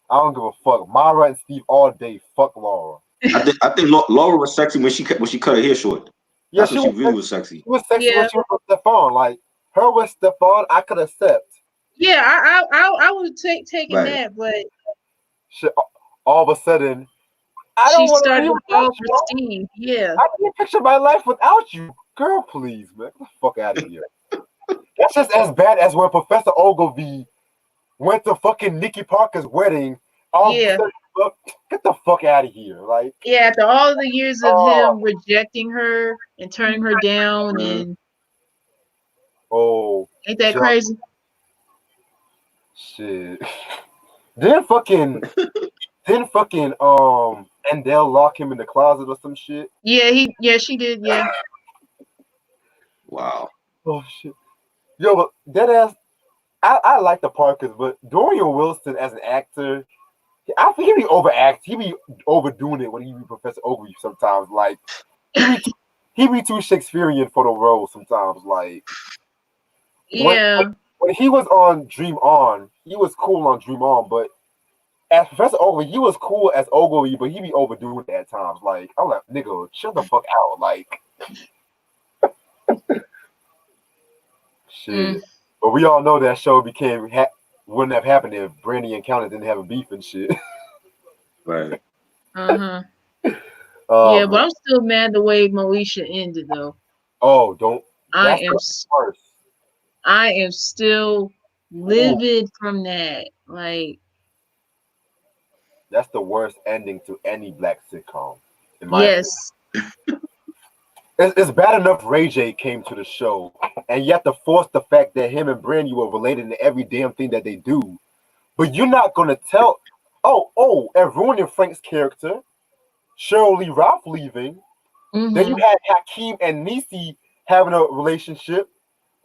I don't give a fuck. Mara and Steve all day. Fuck Laura. I think Laura was sexy when she cut her hair short. Yeah, That's when she she was really sexy. was sexy. She was sexy when Yeah, she was with Stefan. Like her with Stefan, I could accept. yeah, I would take taken Right, that, but Shit, all of a sudden, I she don't want to started be to without fall for you. Steve. Yeah, I can't picture my life without you. Girl, please, man. Get the fuck out of here. That's just as bad as when Professor Ogilvy went to fucking Nikki Parker's wedding. All of a yeah, sudden, look, get the fuck out of here. Like, yeah. After all the years of oh, him rejecting her and turning her down, uh, and oh, ain't that John, crazy? shit. Then fucking, then fucking, Endell lock him in the closet or some shit. Yeah, she did. Yeah, wow. Oh shit. Yo, but that ass, I like the Parkers, but Dorian Wilson as an actor, I think he be overact. He be overdoing it when he be Professor Ogilvy sometimes. Like he be too, he be too Shakespearean for the role sometimes. Like when yeah. when he was on Dream On, he was cool on Dream On, but as Professor Ogilvy, he was cool as Ogilvy, but he be overdoing it at times. Like I'm like, nigga, chill the fuck out. Like Mm, shit. But we all know that show wouldn't have happened if Brandy and Countess didn't have a beef and shit. Right. uh-huh. Oh Yeah, man. but I'm still mad the way Moesha ended though. Oh, don't. I That's am the s- worst. I am still Ooh, livid from that. Like, that's the worst ending to any black sitcom, in my opinion. yes. It's bad enough Ray J came to the show, and you have to force the fact that him and Brandy were related in every damn thing that they do. But you're not gonna tell. And ruining Frank's character, Cheryl Lee Ralph leaving. Then you Mhm. had Hakeem and Niecy having a relationship.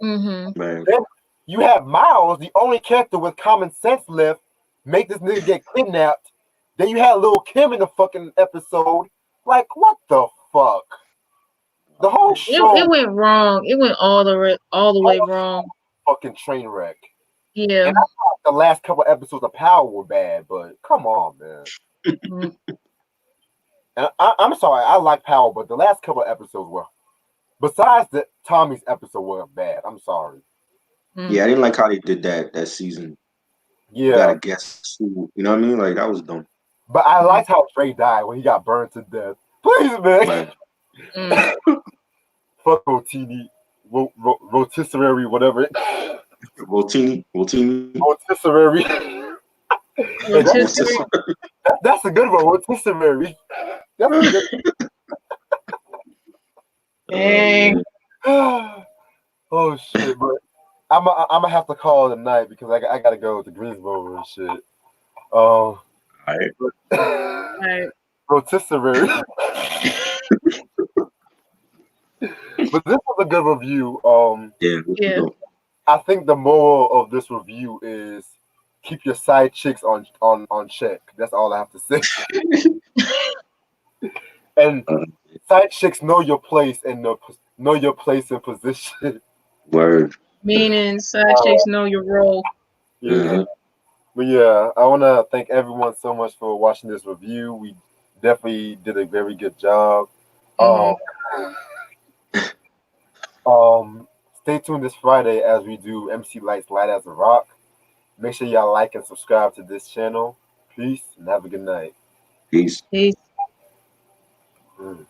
Mhm. Right. Then you have Miles, the only character with common sense left, make this nigga get kidnapped. Then you had Lil Kim in the fucking episode. Like, what the fuck? The Oh whole man. It show went wrong. It went all the way whole wrong. fucking train wreck. Yeah. And I thought the last couple episodes of Power were bad, but come on, man. Mm, And I'm sorry, I like Power, but the last couple episodes were, besides the Tommy's episode, were bad. I'm sorry. mm. Yeah, I didn't like how they did that season. You Yeah, gotta guess who. You know what I mean? Like that was dumb. but I Mm. liked how Trey died when he got burned to death. Please, man. Right. Mm. Fuck Rotini, rotisserie, whatever. Rotini. Rotisserie. Hey, Rotisserie. that's a good one. Rotisserie. That's a good. Oh Dang. man. Oh shit, but I'm gonna have to call it a night because I gotta go to Greensboro and shit. Um, All right. Right. rotisserie. But this was a good review. Yeah. This was Yeah. dope. I think the moral of this review is keep your side chicks on check. That's all I have to say. And Uh, side chicks know your place and know your place and position. word. Meaning side chicks know your role. Yeah. Uh-huh. But yeah, I want to thank everyone so much for watching this review. We definitely did a very good job. Um, Mhm. stay tuned this Friday as we do MC Lights Light as a Rock. Make sure y'all like and subscribe to this channel. Peace and have a good night. Peace. Peace. Mm.